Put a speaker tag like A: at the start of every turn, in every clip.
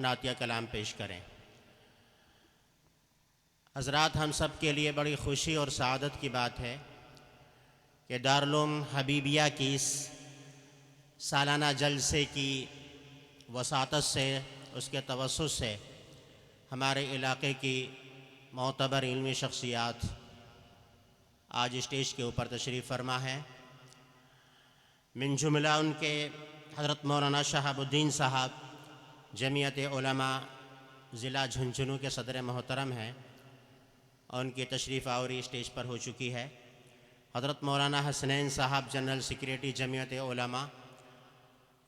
A: नातिया कलाम पेश करें। हज़रात, हम सब के लिए बड़ी खुशी और सआदत की बात है कि दारुल हबीबिया की इस सालाना जलसे की वसातत से, उसके तवस्सुत से हमारे इलाके की मोतबर इल्मी शख्सियात आज स्टेज के ऊपर तशरीफ़ फरमा है। मिन जुमला उनके हज़रत मौलाना शहाबुद्दीन साहब, जमीयत उलमा ज़िला झुंझुनू के सदर मोहतरम हैं और उनकी तशरीफ़ आवरी स्टेज पर हो चुकी है। हज़रत मौलाना हसनैन साहब, जनरल सेक्रेटरी जमीयत उलमा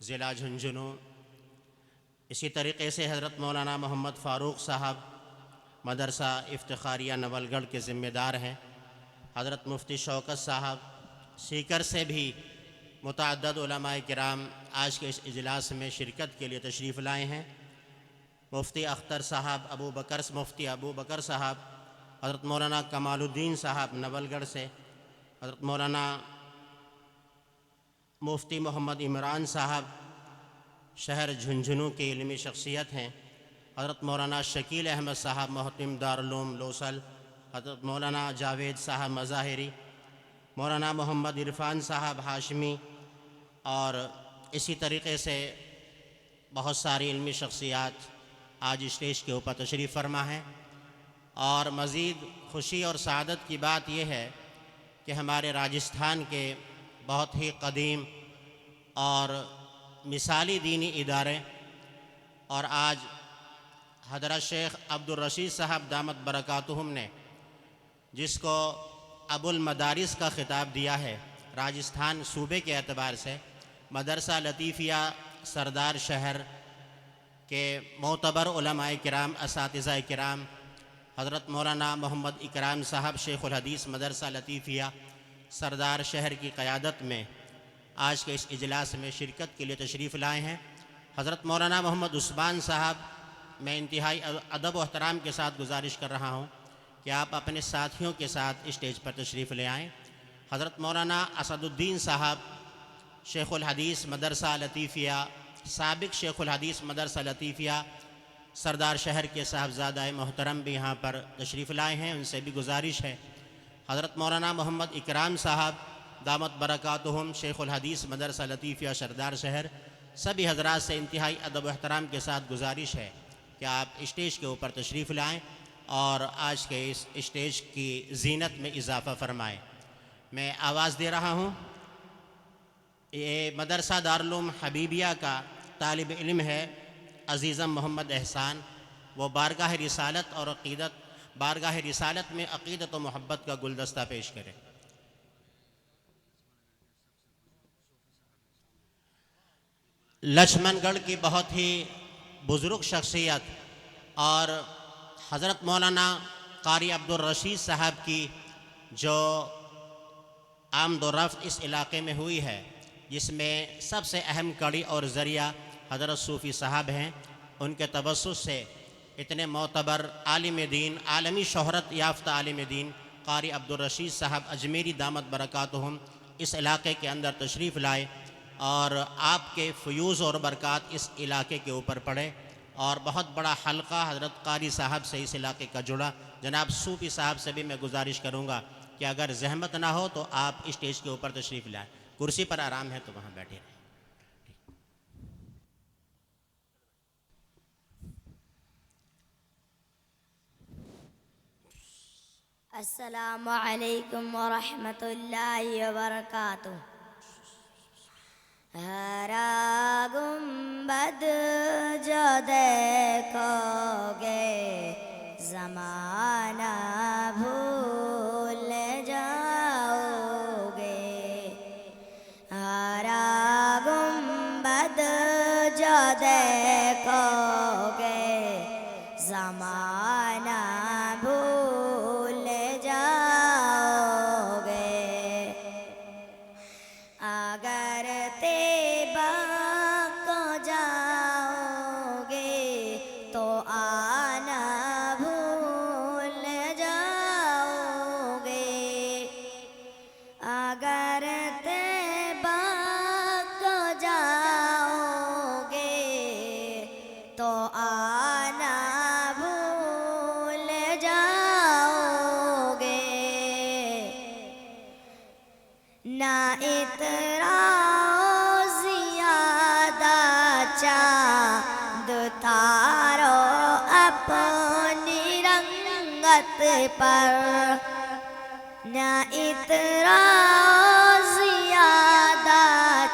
A: ज़िला झुंझुनू। इसी तरीक़े से हज़रत मौलाना मोहम्मद फ़ारूक साहब, मदरसा इफ्तिखारिया नवलगढ़ के ज़िम्मेदार हैं। हज़रत मुफ्ती शौकत साहब, सीकर से भी मुतअद्दिद उलमाए किराम आज के इस इजलास में शिरकत के लिए तशरीफ़ लाए हैं। मुफ्ती अख्तर साहब, मुफ्ती अबू बकर साहब, हज़रत मौलाना कमालुद्दीन साहब नवलगढ़ से, हज़रत मौलाना मुफ्ती मोहम्मद इमरान साहब शहर झुंझुनू के इल्मी शख्सियत हैं। हज़रत मौलाना शकील अहमद साहब, मोहतमिम दारुल उलूम लोसल, हज़रत मौलाना जावेद साहब मज़ाहिरी, मौलाना मोहम्मद इरफ़ान साहब हाशमी और इसी तरीक़े से बहुत सारी इल्मी शख्सियात आज स्टेज के ऊपर तशरीफ़ फरमा हैं। और मज़ीद खुशी और सआदत की बात यह है कि हमारे राजस्थान के बहुत ही क़दीम और मिसाली दीनी इदारे और आज हज़रत शेख अब्दुल रशीद साहब दामत बरकातुहुम ने जिसको अबुल मदारिस का ख़िताब दिया है, राजस्थान सूबे के एतबार से मदरसा लतीफ़िया सरदार शहर के मोतबर उलमाए किराम, असातिज़ा किराम, हज़रत मौलाना मोहम्मद इकराम साहब शेखुल हदीस मदरसा लतीफ़िया सरदार शहर की क़यादत में आज के इस इजलास में शिरकत के लिए तशरीफ़ लाए हैं। हज़रत मौलाना मोहम्मद उस्मान साहब, मैं इंतहाई अदब व एहतराम के साथ गुजारिश कर रहा हूँ कि आप अपने साथियों के साथ स्टेज पर तशरीफ़ ले आएँ। हज़रत मौलाना असदुद्दीन साहब, शेखुल हदीस मदरसा लतीफ़िया, साबिक़ शेखुल हदीस मदरसा लतीफ़िया सरदार शहर के साहबज़ादा मोहतरम भी यहाँ पर तशरीफ़ लाए हैं, उनसे भी गुजारिश है। हज़रत मौलाना मोहम्मद इकराम साहब दामत बरकातुहुम, शेखुल हदीस मदरसा लतीफ़िया सरदार शहर, सभी हज़रात से इंतहाई अदब व एहतराम के साथ गुजारिश है कि आप स्टेज के ऊपर तशरीफ़ लाएँ और आज के इस स्टेज की ज़ीनत में इजाफ़ा फरमाएँ। मैं आवाज़ दे रहा हूँ। ये मदरसा दारुल उलूम हबीबिया का तालिब इल्म है अज़ीज़म मोहम्मद एहसान। वो बारगाह रिसालत में अक़ीदत व मोहब्बत का गुलदस्ता पेश करें। लक्ष्मणगढ़ की बहुत ही बुज़ुर्ग शख्सियत और हज़रत मौलाना क़ारी अब्दुल रशीद साहब की जो आमदोरफ़्त इस इलाक़े में हुई है, जिसमें सबसे अहम कड़ी और ज़रिया हज़रत सूफ़ी साहब हैं। उनके तवस्सुत से इतने मोतबर आलिम दीन, आलमी शोहरत याफ्ता आलिम दीन क़ारी अब्दुल रशीद साहब अजमेरी दामत बरकातुहुम इस इलाक़े के अंदर तशरीफ़ लाए और आपके फ़यूज़ और बरक़ात इस इलाक़े के ऊपर पड़े और बहुत बड़ा हल्का हज़रत क़ारी साहब से इस इलाक़े का जुड़ा। जनाब सूफ़ी साहब से भी मैं गुजारिश करूँगा कि अगर ज़हमत ना हो तो आप स्टेज के ऊपर तशरीफ़ लाएँ। कुर्सी पर आराम है तो वहाँ बैठे रहें।
B: अस्सलामु अलैकुम व रहमतुल्लाहि व बरकातुहू। हरा गुंबद जो देखोगे ज़माना भूल जाओगे। हरा गुंबद जो देखोगे ज़माना भूल जाओगे। अगर तैबा को जाओगे तो आना भूल जाओगे। अगर तैबा को जाओगे तो उतारो अपनी रंगत पर, न इतराओ ज़ियादा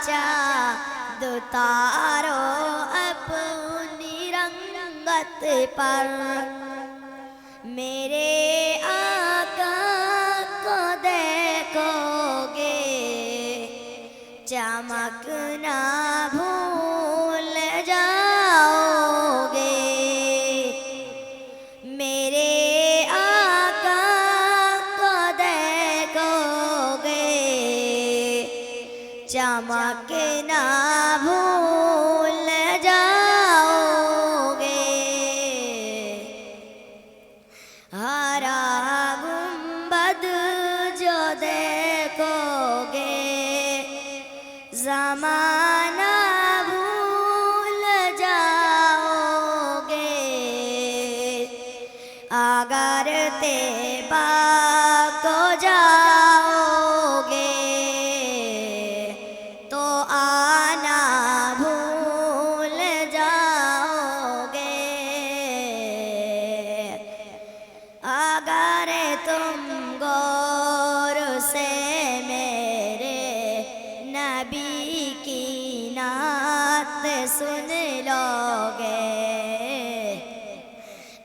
B: चाँद उतारो अपनी रंगत पर। मेरे आका को देखोगे चमक ना भूल जाओगे। मेरे आका को देखोगे चमक ना भूल जाओगे। हरा गुंबद जो देखोगे ज़माना भूल जाओगे। अगर तैबा को जाओगे तो आना भूल जाओगे। अगर तुम गौर से मेरे नबी की नात सुन लोगे,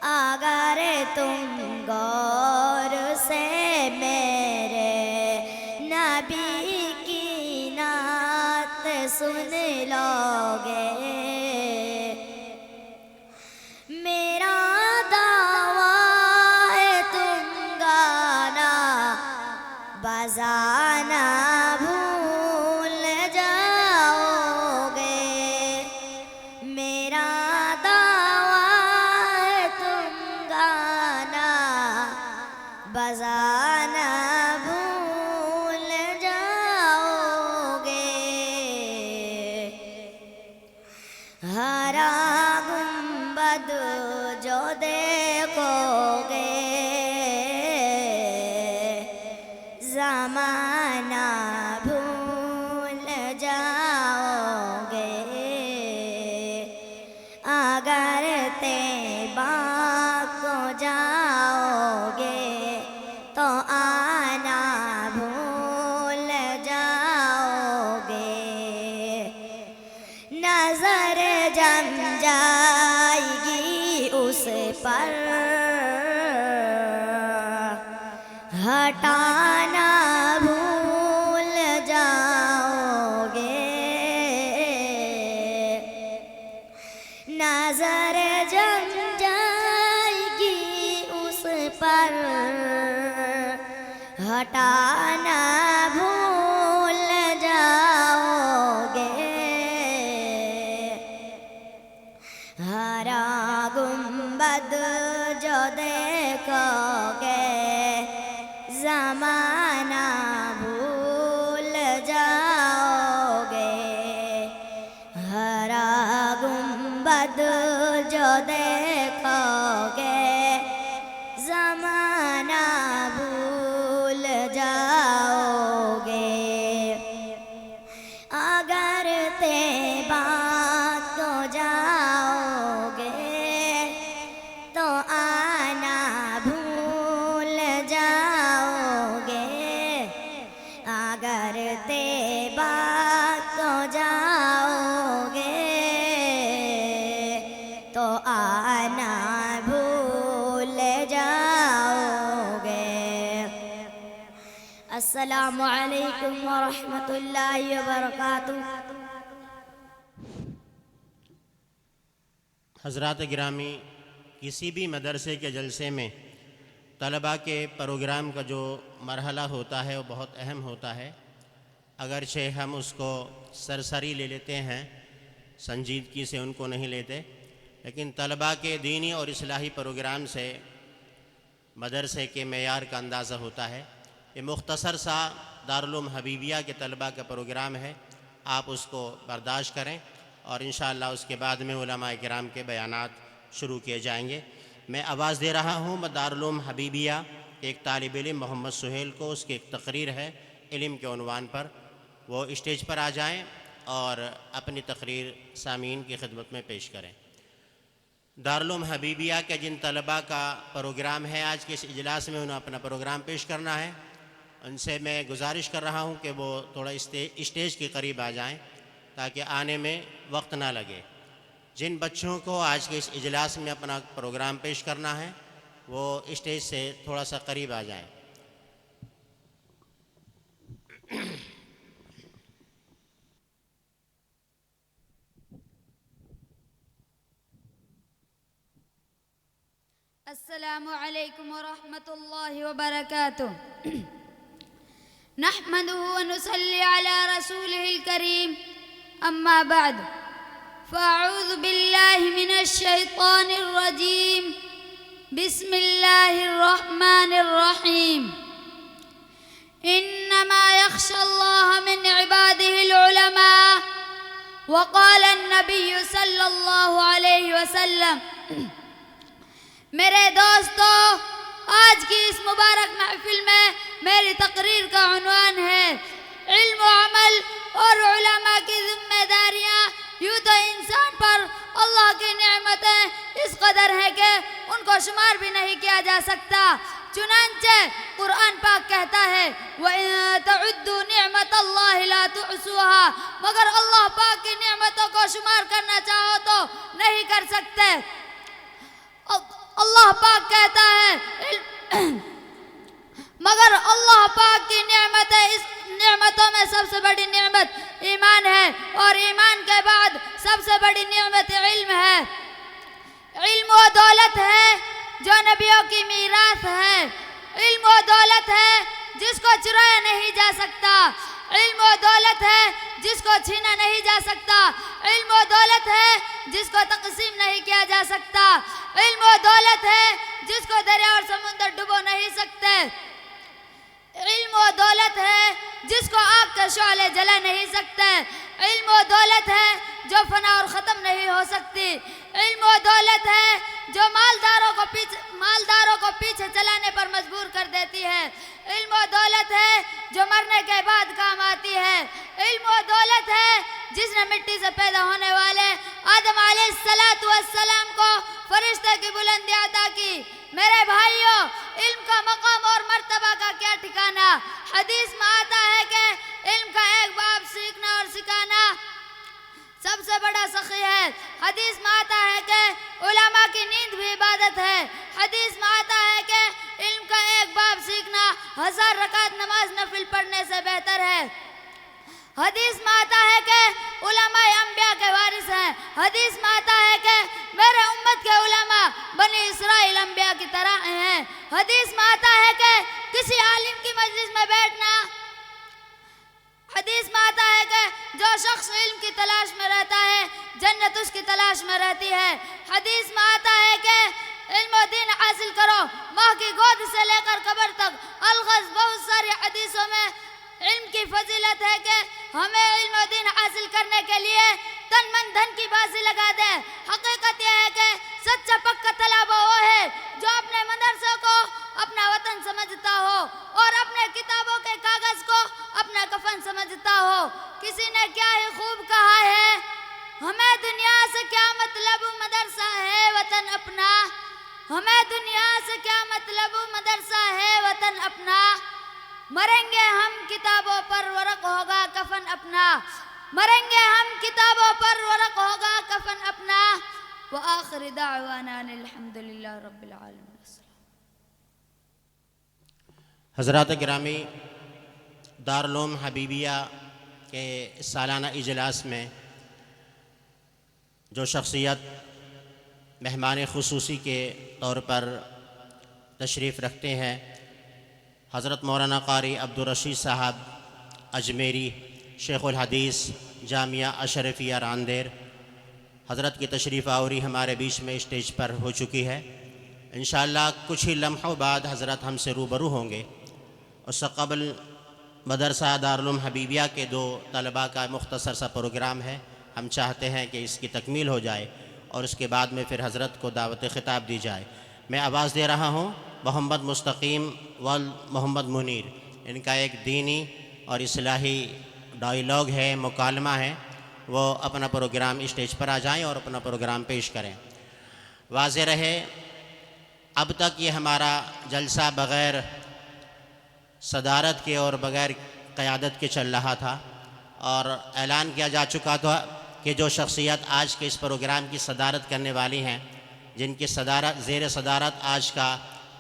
B: अगर तुम गौर से मेरे नबी की नात सुन लोगे, मेरा दावा है तुम गाना बजाना भूल जाओगे। मेरा दावा है तुम गाना बजाना भूल जाओगे। हरा गुंबद जो देखोगे ज़माना भूल जाओगे। अगर तैबा को जाओगे तो आना भूल जाओगे। नजर जम जाएगी उस पर हटाना भूल जाओगे। नजर जम जाएगी उस पर हटाना भूल जाओगे। हरा गुंबद जो देखोगे ज़माना भूल जाओगे। हरा गुंबद जो देखोगे ज़माना भूल जाओगे। अगर तैबा को जाओगे तो आना भूल जाओगे। अगर तैबा को जाओगे तो आना भूल जाओगे। अस्सलामु अलैकुम व रहमतुल्लाहि व बरकातुहू।
A: हज़रात गिरामी, किसी भी मदरसे के जलसे में तलबा के प्रोग्राम का जो मरहला होता है वो बहुत अहम होता है। अगरचे हम उसको सरसरी ले लेते हैं, संजीदगी से उनको नहीं लेते, लेकिन तलबा के दीनी और इस्लाही प्रोग्राम से मदरसे के मेयार का अंदाज़ा होता है। ये मुख्तसर सा दारुल हबीबिया के तलबा का प्रोग्राम है, आप उसको बर्दाश्त करें और इंशाअल्लाह उसके बाद में उलमाए किराम के बयानात शुरू किए जाएंगे। मैं आवाज़ दे रहा हूँ दारुल हबीबिया एक तालिब इल्म मोहम्मद सुहेल को, उसकी एक तकरीर है इल्म के उन्वान पर। वो स्टेज पर आ जाएं और अपनी तकरीर सामीन की खिदमत में पेश करें। दारुल हबीबिया के जिन तलबा का प्रोग्राम है आज के इस इजलास में, उन्हें अपना प्रोग्राम पेश करना है। उनसे मैं गुजारिश कर रहा हूं कि वो थोड़ा स्टेज के करीब आ जाएं ताकि आने में वक्त ना लगे। जिन बच्चों को आज के इस इजलास में अपना प्रोग्राम पेश करना है वो स्टेज से थोड़ा सा करीब आ जाएं।
B: अस्सलामु अलैकुम व रहमतुल्लाहि व बरकातुह। नहमदुहु व नुसल्ली अला रसूलिहिल करीम, अम्मा बाद, फ़अऊज़ु बिल्लाहि मिनश शैतानिर रजीम, बिस्मिल्लाहिर रहमानिर रहीम। इन्नमा यख्शल्लाह मिन इबादिहिल उलमा, व क़ाला अन्नबिय्यु सल्लल्लाहु अलैहि वसल्लम। मेरे दोस्तों, आज की इस मुबारक महफिल में मेरी तकरीर का उन्वान है इल्म व अमल और उलमा की जिम्मेदारियाँ। यूँ तो इंसान पर अल्लाह की नेमतें इस कदर हैं कि उनको शुमार भी नहीं किया जा सकता। चुनांचे कुरान पाक कहता है व इन तउद्दू निअमतल्लाहि ला तुहसूहा, मगर अल्लाह पाक की नेमतों को शुमार करना चाहो तो नहीं कर सकते। अल्लाह पाक कहता है मगर अल्लाह पाक की नेमतें, इस नेमतों में सबसे बड़ी नेमत ईमान है और ईमान के बाद सबसे बड़ी नेमत इल्म है। इल्म वो दौलत है जो नबियों की मीरास है। इल्म वो दौलत है जिसको चुराया नहीं जा सकता। इल्म वो दौलत है जिसको छीना नहीं जा सकता। इल्म वो दौलत है जिसको तकसीम नहीं किया जा सकता। इल्म वो दौलत है जिसको दरिया और समुद्र डुबो नहीं सकते। इल्म वो दौलत है जिसको आग के शोले जला नहीं सकते। इल्म वो दौलत है जो फना और ख़त्म नहीं हो सकती। इल्म वो दौलत है जो मालदारों को पीछे चलाने पर मजबूर कर देती है। इल्म वो दौलत है जो मरने के बाद काम आती है। इल्म वो दौलत है जिसने मिट्टी से पैदा होने वाले आदम अलैहिस्सलातु वस्सलाम को फरिश्ते की बुलंदी अता की। मेरे भाइयों, इल्म का मकाम और मर्तबा का क्या ठिकाना। हदीस में आता है कि इल्म का एक बाब सीखना और सिखाना सबसे बड़ा सखी है। हदीस में आता है कि उलमा की नींद भी इबादत है। हदीस में आता है कि इल्म का एक बाब सीखना 1000 रकात नमाज नफिल पढ़ने से बेहतर है। हदीस में आता है कि उलमा अंबिया के वारिस हैं। हदीस में आता है कि मेरे उम्मत के उलमा बनी इसराइल अंबिया की तरह हैं। हदीस में आता है कि किसी आलिम की मजलिस में बैठना, हदीस में आता है कि जो शख्स इल्म की तलाश में रहता है जन्नत उसकी तलाश में रहती है। हदीस में आता है कि इल्म और दीन हासिल करो, माँ की गोद से लेकर कब्र तक। अलगज़ बहुत सारी हदीसों में इल्म की फजीलत है कि हमें इल्म और दीन हासिल करने के लिए तन मन धन की बाजी लगा दे। हकीकत यह है कि सच्चा पक्का तलबा वो है जो अपने मदरसों को अपना वतन समझता हो और अपने किताबों के कागज को अपना कफन समझता हो। किसी ने क्या ही खूब कहा है, हमें दुनिया से क्या मतलब, मदरसा है वतन अपना। हमें दुनिया से क्या मतलब, मदरसा है वतन अपना। मरेंगे हम किताबों पर, वरक होगा कफन अपना। मरेंगे हम किताबों पर, वरक होगा कफन अपना। व आखिर दावाना अल्हम्दुलिल्लाह रब्बिल आलमीन।
A: हज़रात गिरामी, दारुल हबीबिया के सालाना इजलास में जो शख्सियत मेहमान खुसूसी के तौर पर तशरीफ़ रखते हैं, हज़रत मौलाना क़ारी अब्दुल रशीद साहब अजमेरी, शेखुल हदीस जामिया अशरफिया रांदेर, हज़रत की तशरीफ़ आवरी हमारे बीच में स्टेज पर हो चुकी है। इंशाअल्लाह कुछ ही लम्हों बाद हज़रत हमसे रूबरू होंगे। उससे क़बल मदरसा दारुल हबीबिया के 2 तलबा का मुख्तसर सा प्रोग्राम है। हम चाहते हैं कि इसकी तकमील हो जाए और उसके बाद में फिर हज़रत को दावत ख़िताब दी जाए। मैं आवाज़ दे रहा हूँ मोहम्मद मुस्तकीम व मोहम्मद मुनीर। इनका एक दीनी और इस्लाही डायलॉग है, मुकालमा है। वो अपना प्रोग्राम स्टेज पर आ जाएं और अपना प्रोग्राम पेश करें। वाज़ेह रहे, अब तक ये हमारा जलसा बग़ैर सदारत के और बग़ैर क़यादत के चल रहा था, और ऐलान किया जा चुका था कि जो शख्सियत आज के इस प्रोग्राम की सदारत करने वाली हैं, जिनकी सदारत ज़ेर सदारत आज का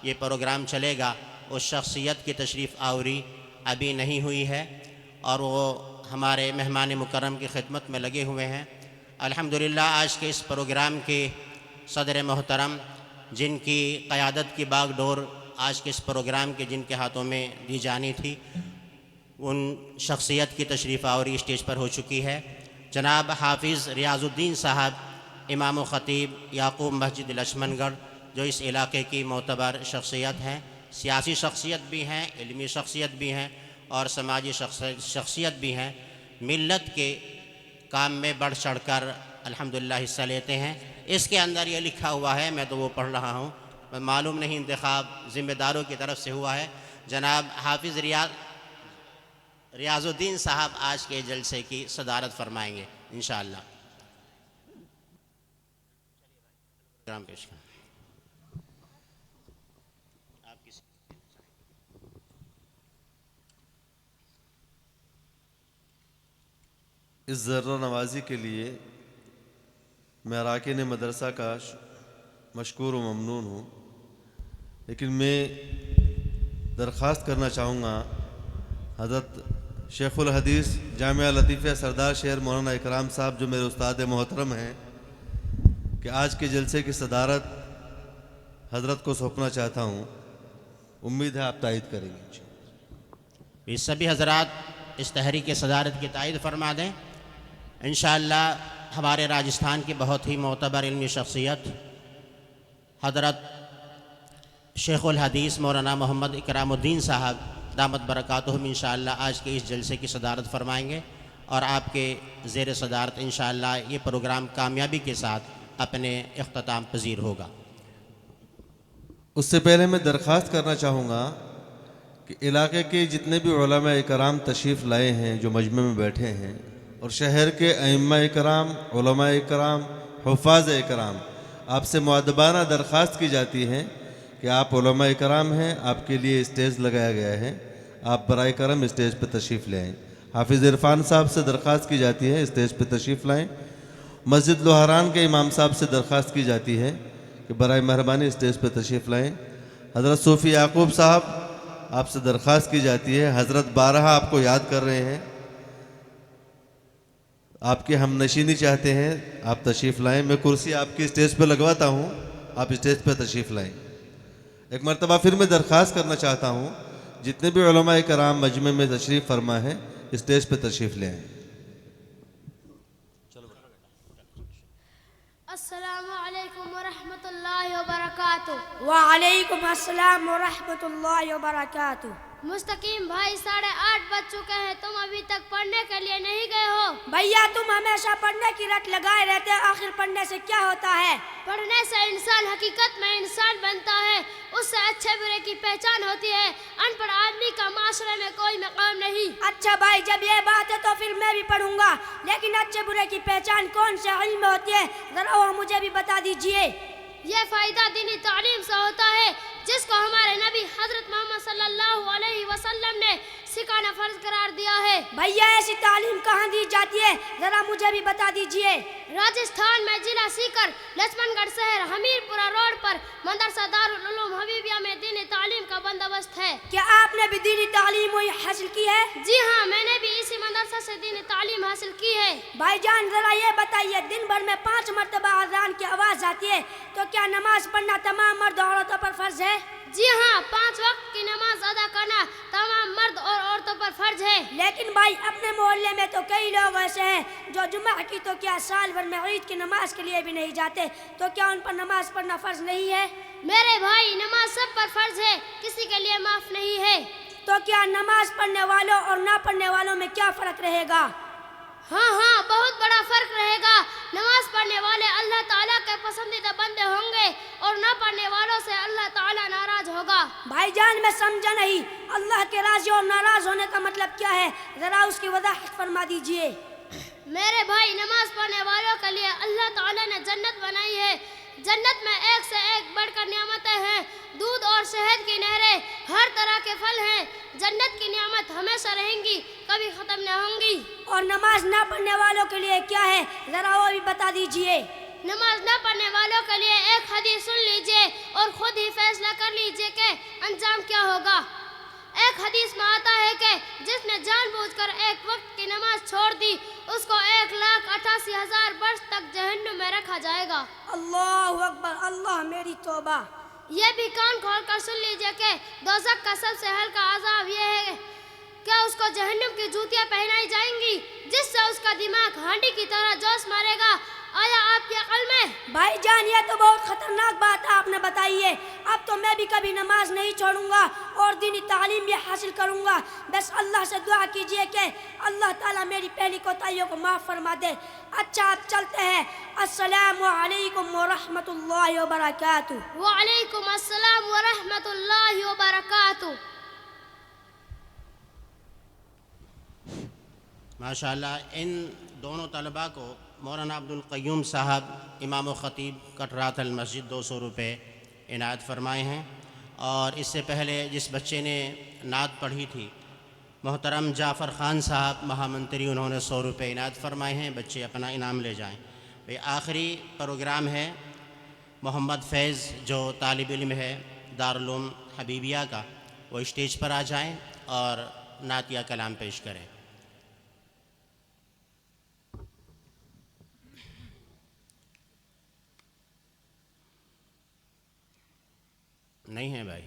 A: ये प्रोग्राम चलेगा, उस शख्सियत की तशरीफ़ आवरी अभी नहीं हुई है और वो हमारे मेहमान मुकर्रम की खिदमत में लगे हुए हैं। अल्हम्दुलिल्लाह आज के इस प्रोग्राम के सदर मोहतरम, जिनकी क़यादत की बागडोर आज के इस प्रोग्राम के जिनके हाथों में दी जानी थी, उन शख्सियत की तशरीफ़ आवरी स्टेज पर हो चुकी है। जनाब हाफिज़ रियाज़ुद्दीन साहब, इमाम व ख़तीब याकूब मस्जिद लक्ष्मणगढ़, जो इस इलाके की मोतबर शख्सियत हैं, सियासी शख्सियत भी हैं, इल्मी शख्सियत भी हैं और समाजी शख्सियत भी हैं, मिल्लत के काम में बढ़ चढ़ कर अल्हम्दुलिल्लाह हिस्सा लेते हैं। इसके अंदर ये लिखा हुआ है, मैं तो वो पढ़ रहा हूँ, मालूम नहीं इंतखाब ज़िम्मेदारों की तरफ से हुआ है। जनाब हाफिज़ रियाज़ुद्दीन साहब आज के जलसे की सदारत फरमाएंगे इंशाअल्लाह। प्रोग्राम पेश करें।
C: इस ज़र्रा नवाज़ी के लिए मैं अराकीन मदरसा का मशकूर व ममनून हूँ, लेकिन मैं दरख्वास्त करना चाहूँगा हज़रत शेखुल हदीस जामिया लतीफ़िया सरदार शहर मौलाना इकराम साहब, जो मेरे उस्ताद मोहतरम हैं, कि आज के जलसे की सदारत हज़रत को सौंपना चाहता हूँ। उम्मीद है आप तायद करेंगे।
A: ये सभी हज़रात इस तहरीक सदारत की तायद फरमा दें इंशाअल्लाह। हमारे राजस्थान की बहुत ही मोतबर इल्मी शख्सियत हज़रत शेखुल हदीस मौलाना मोहम्मद इकरामुद्दीन साहब दामत बरकातुहुम इंशाअल्लाह आज के इस जलसे की सदारत फरमाएंगे और आपके ज़ेर सदारत इंशाअल्लाह ये प्रोग्राम कामयाबी के साथ अपने इख्तिताम पजीर होगा।
C: उससे पहले मैं दरख्वास्त करना चाहूँगा कि इलाके के जितने भी उलमा इकराम तशरीफ़ लाए हैं, जो मजमे में बैठे हैं, और शहर के अइम्मा इकराम, उलमा इकराम, हुफ़ाज़ इकराम, आपसे मुअद्दबाना दरख्वास्त की जाती है कि आप उलमा इकराम हैं, आपके लिए स्टेज लगाया गया है, आप बराए करम स्टेज पर तशरीफ़ ले आएँ। हाफिज़ इरफान साहब से दरख्वास्त की जाती है स्टेज पर तशरीफ़ लाएँ। मस्जिद लोहारान के इमाम साहब से दरख्वास्त की जाती है कि बराए मेहरबानी स्टेज पर तशरीफ़ लाएँ। हज़रत सूफ़ी याकूब साहब, आपसे दरख्वास्त की जाती है, हज़रत 12 आपको याद कर रहे हैं, आपकी हम नशीनी चाहते हैं, आप तशरीफ़ लाएँ। मैं कुर्सी आपकी स्टेज पर लगवाता हूँ, आप स्टेज पर तशरीफ़ लाएँ। एक मरतबा फिर मैं दरख्वास्त करना चाहता हूँ, जितने भी उलमा कराम मजमे में तशरीफ़ फरमा है, स्टेज पर तशरीफ़ ले आएँ।
D: अस्सलामु अलैकुम व रहमतुल्लाहि व बरकातुहू।
E: वालेकुम अस्सलाम व रहमतुल्लाहि व बरकातुहू।
D: मुस्तकीम भाई 8:30 बज चुके हैं, तुम अभी तक पढ़ने के लिए नहीं गए हो?
E: भैया तुम हमेशा पढ़ने की रट लगाए रहते हो, आखिर पढ़ने से क्या होता है?
D: पढ़ने से इंसान हकीकत में इंसान बनता है, उससे अच्छे बुरे की पहचान होती है। अनपढ़ आदमी का माशरे में कोई मकाम नहीं।
E: अच्छा भाई, जब ये बात है तो फिर मैं भी पढ़ूंगा, लेकिन अच्छे बुरे की पहचान कौन से इल्म में होती है, जरा वो मुझे भी बता दीजिए।
D: ये फ़ायदा दीनी तालीम से होता है, जिसको हमारे नबी हज़रत मोहम्मद सल्लल्लाहु अलैहि वसल्लम ने सिखाना फर्ज करार दिया है।
E: भैया ऐसी तालीम कहाँ दी जाती है, जरा मुझे भी बता दीजिए।
D: राजस्थान में जिला सीकर लक्ष्मणगढ़ शहर हमीरपुरा रोड पर मदरसा दारुल उलूम हबीबिया में दीनी तालीम का बंदोबस्त है।
E: क्या आपने भी दीनी तालीम वही हासिल की है?
D: जी हाँ, मैंने भी इसी मदरसा से दीनी तालीम हासिल की है।
E: भाईजान जरा ये बताइए, दिन भर में 5 मरतबा अज़ान की आवाज़ आती है, तो क्या नमाज पढ़ना तमाम मर्द और औरतों पर फर्ज है?
D: जी हाँ, 5 वक्त की नमाज अदा करना तमाम मर्द और औरतों पर फर्ज है।
E: लेकिन भाई अपने मोहल्ले में तो कई लोग ऐसे हैं जो जुम्मा की तो क्या साल भर में ईद की नमाज के लिए भी नहीं जाते, तो क्या उन पर नमाज पढ़ना फर्ज नहीं है?
D: मेरे भाई, नमाज सब पर फर्ज है, किसी के लिए माफ नहीं है।
E: तो क्या नमाज पढ़ने वालों और ना पढ़ने वालों में क्या फ़र्क रहेगा?
D: हाँ, बहुत बड़ा फर्क रहेगा। नमाज पढ़ने वाले अल्लाह ताला के पसंदीदा बंदे होंगे और ना पढ़ने वालों से अल्लाह ताला नाराज होगा।
E: भाईजान मैं समझा नहीं, अल्लाह के राज़ी और नाराज होने का मतलब क्या है, जरा उसकी वजाहत फरमा दीजिए।
D: मेरे भाई, नमाज पढ़ने वालों के लिए अल्लाह ताला ने जन्नत बनाई है। जन्नत में पर नियामतें हैं, दूध और शहद की नहरें, हर तरह के फल हैं। जन्नत की नियामत हमेशा रहेंगी, कभी ख़त्म न होंगी।
E: और नमाज ना पढ़ने वालों के लिए क्या है, ज़रा वो भी बता दीजिए।
D: नमाज न पढ़ने वालों के लिए एक हदीस सुन लीजिए और खुद ही फैसला कर लीजिए कि अंजाम क्या होगा। एक हदीस में आता है कि जिसने जानबूझकर एक वक्त की नमाज छोड़ दी, उसको 1,88,000 वर्ष तक जहन्नुम में रखा जाएगा।
E: अल्लाहु अकबर, अल्लाह मेरी तौबा।
D: ये भी कान खोल कर सुन लीजिए कि दोज़ख का सबसे हल्का अज़ाब यह है कि उसको जहन्नुम की जूतियाँ पहनाई जाएंगी, जिससे उसका दिमाग हांडी की तरह जोश मारेगा। आया आपके अकल में?
E: भाईजान ये तो बहुत खतरनाक बात आपने बताई है। अब तो मैं भी कभी नमाज नहीं छोड़ूंगा और दीनी तालीम भी हासिल करूंगा। बस अल्लाह से दुआ कीजिए कि अल्लाह ताला मेरी पहली कोताहियों को माफ़ फरमा दे। अच्छा अब चलते हैं। अस्सलामु अलैकुम व रहमतुल्लाहि व बरकातुहू।
D: वालेकुम अस्सलाम व रहमतुल्लाहि व बरकातुहू।
A: माशाअल्लाह इन दोनों तलबा को मौलाना अब्दुल क़य्यूम साहब इमाम ख़तीब कटरात अल मस्जिद 200 रुपये इनायत फ़रमाए हैं। और इससे पहले जिस बच्चे ने नात पढ़ी थी मोहतरम जाफ़र ख़ान साहब महामंत्री, उन्होंने 100 रुपये इनायत फ़रमाए हैं। बच्चे अपना इनाम ले जाएं। भाई आखिरी प्रोग्राम है मोहम्मद फैज़ जो तालिब इल्म है दारुल उलूम हबीबिया का, वो स्टेज पर आ जाएं और नातिया कलाम पेश करें। नहीं है भाई?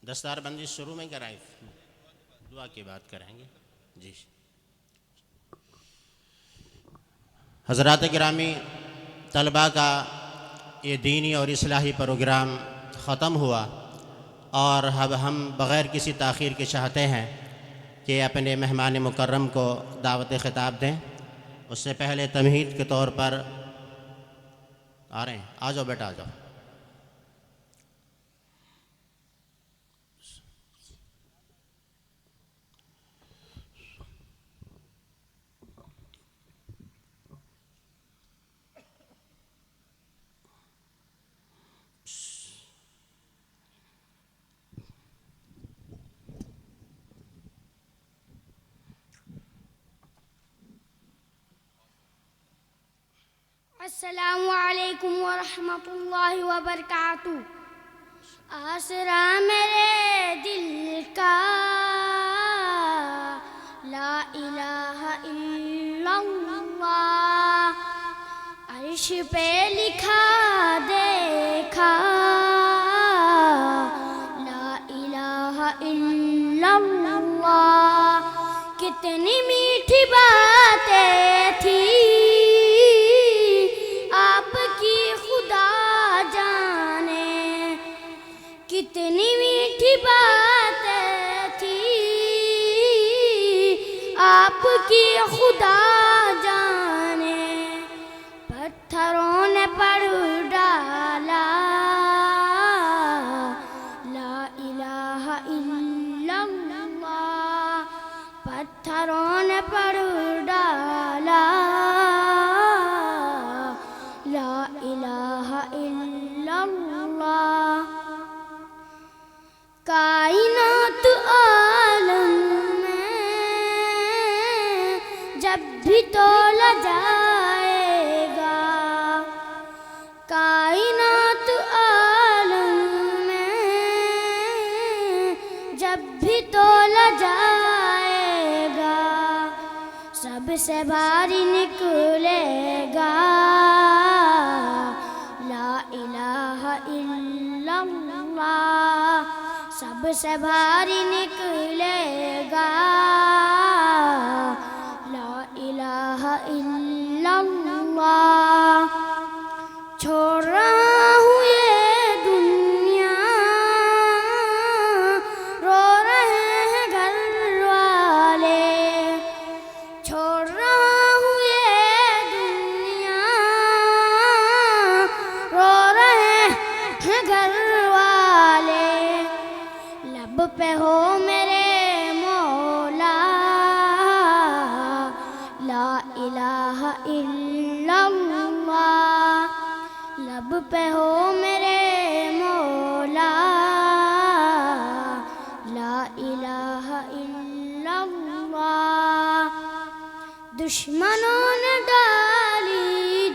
A: दस्तारबंदी शुरू में कराएं, दुआ की बात कराएंगे जी। हज़रात गिरामी, तलबा का ये दीनी और इस्लाही प्रोग्राम ख़त्म हुआ और अब हम बग़ैर किसी ताख़ीर के चाहते हैं कि अपने मेहमान मुकर्रम को दावत ख़िताब दें। उससे पहले तमहीद के तौर पर आ रहे हैं, आ जाओ बेटा आ जाओ।
D: अस्सलामु अलैकुम व रहमतुल्लाहि व बरकातुहू। आसरा मेरे दिल का ला इलाहा इल्लल्लाह, अर्श पे लिखा देखा ला इलाहा इल्लल्लाह। कितनी मीठी बातें थी आपकी खुदा जाने, कितनी मीठी बातें थी आपकी खुदा जाने। पत्थरों ने पढ़ डाला ला इलाहा इल्लल्लाह, पत्थरों ने पढ़ डाला ला इलाहा इल्लल्लाह। कायनात आलम में जब भी तोला जाएगा, कायनात आलम में जब भी तोला जाएगा, सबसे भारी निकलेगा ला इलाहा इल्लल्लाह, सबसे भारी निकलेगा ला इलाहा इल्लल्लाह। छोड़ रहा हूँ ये दुनिया, रो रहे हैं घर वाले। छोड़ रहा हूँ ये दुनिया, रो रहे हैं घर वाले। लब पे हो मेरे मौला ला इलाहा इल्लल्लाह, लब पे हो मेरे मौला, ला इलाहा इल्लल्लाह। दुश्मनों ने डाली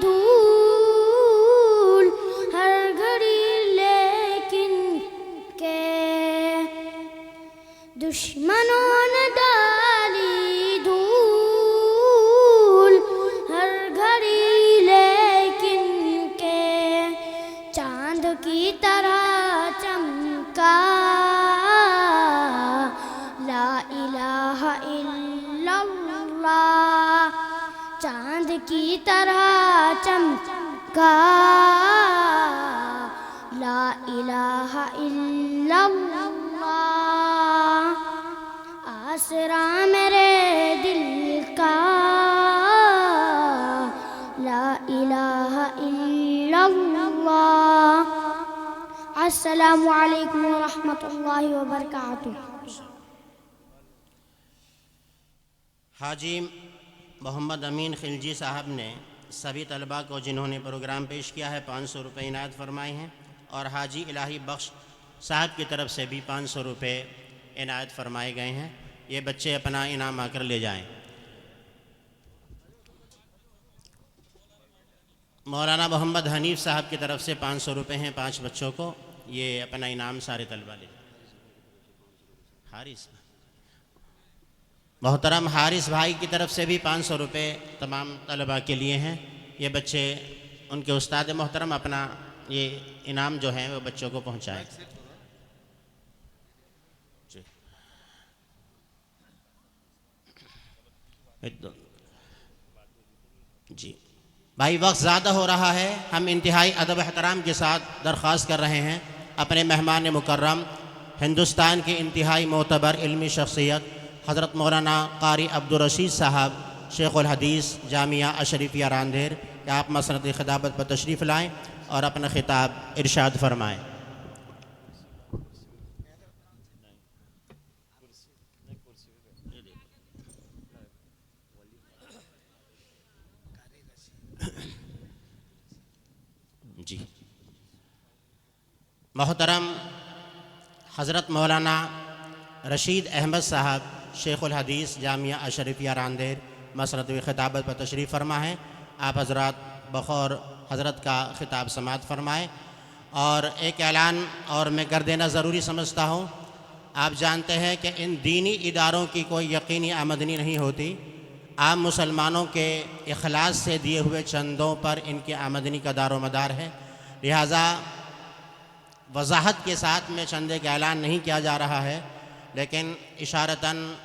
D: धूल हर घड़ी लेकिन के, दुश्मनों ने डाली धूल हर घड़ी लेकिन के, चांद की तरह चमका, ला इलाहा इल्लल्लाह, चांद की तरह चमका, ला इलाहा इल्लल्लाह। आसरा मेरे दिल का, ला इलाहा इल्लल्लाह। अस्सलामु अलैकुम व रहमतुल्लाहि व बरकातुहू।
A: हाजी मोहम्मद अमीन खिलजी साहब ने सभी तलबा को जिन्होंने प्रोग्राम पेश किया है 500 रुपये इनायत फरमाए हैं, और हाजी इलाही बख्श साहब की तरफ से भी 500 रुपये इनायत फरमाए गए हैं। ये बच्चे अपना इनाम आकर ले जाएं। मौलाना मोहम्मद हनीफ साहब की तरफ से 500 रुपये हैं 5 बच्चों को, ये अपना इनाम सारे तलबा ले जाएं। हारिस मोहतरम हारिस भाई की तरफ से भी 500 रुपये तमाम तलबा के लिए हैं। ये बच्चे उनके उस्ताद मोहतरम अपना ये इनाम जो है वो बच्चों को पहुँचाएँ। जी भाई, वक्त ज़्यादा हो रहा है, हम इंतहाई अदब एहतराम के साथ दरख्वास्त कर रहे हैं अपने मेहमान मुकर्रम हिंदुस्तान के इंतहाई मोतबर इल्मी शख्सियत हज़रत मौलाना कारी अब्दुल रशीद साहब शेखुल हदीस जामिया अशरीफिया रांदेर कि आप मसनद खिताबत पर तशरीफ़ लाएँ और अपना खिताब इरशाद फरमाएँ। जी मोहतरम हज़रत मौलाना रशीद अहमद साहब शेखुल हदीस जामिया अशरीफिया रांदेर मसनद खिताबत पर तशरीफ़ फरमा है। आप हज़रात बखौर हज़रत का ख़िताब समात फ़रमाएँ। और एक ऐलान और मैं कर देना ज़रूरी समझता हूँ। आप जानते हैं कि इन दीनी इदारों की कोई यकीनी आमदनी नहीं होती। आम मुसलमानों के इखलास से दिए हुए चंदों पर इनकी आमदनी का दारो मदार है। लिहाजा वजाहत के साथ में चंदे का ऐलान नहीं किया जा रहा है, लेकिन इशारतन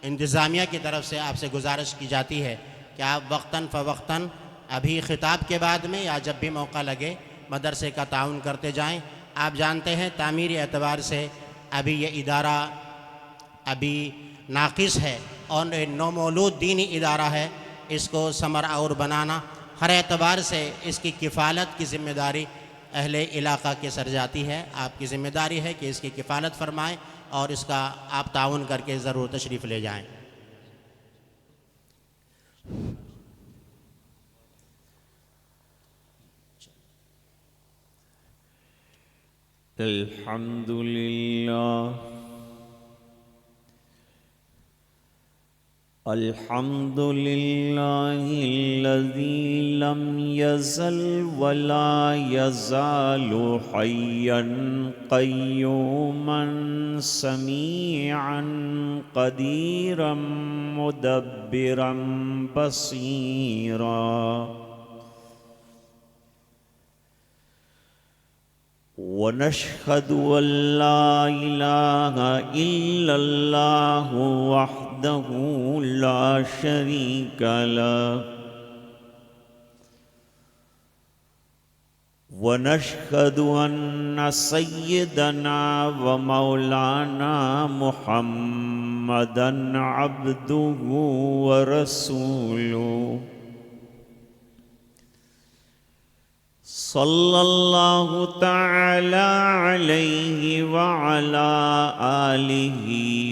A: इंतज़ामिया की तरफ से आपसे गुजारिश की जाती है कि आप वक्तन फ़वक्तन अभी ख़िताब के बाद में या जब भी मौका लगे मदरसे का ताउन करते जाएं। आप जानते हैं तामीरी एतबार से अभी ये इदारा अभी नाक़िस है और नौमौलूद दीनी इदारा है। इसको समर और बनाना हर एतबार से इसकी किफ़ालत की ज़िम्मेदारी अहले इलाक़ा के सर जाती है। आपकी ज़िम्मेदारी है कि इसकी किफ़ालत फ़रमाएँ और इसका आप ताउन करके ज़रूर तशरीफ़ ले जाएँ।
F: अल्हम्दुलिल्लाहिल्लज़ी लम यज़ल वला यज़ालु हय्यन क़य्यूमन समीअन क़दीरन मुदब्बिरन बसीरा। वनशहदु अल्ला इलाहा इल्लल्लाहु वहदहु ला शरीका लह वनशहदु अन्ना सय्यदना व मौलाना मुहम्मदन अब्दुहु व रसूलुहु सल्लल्लाहु तआला अलैहि व अला आलिहि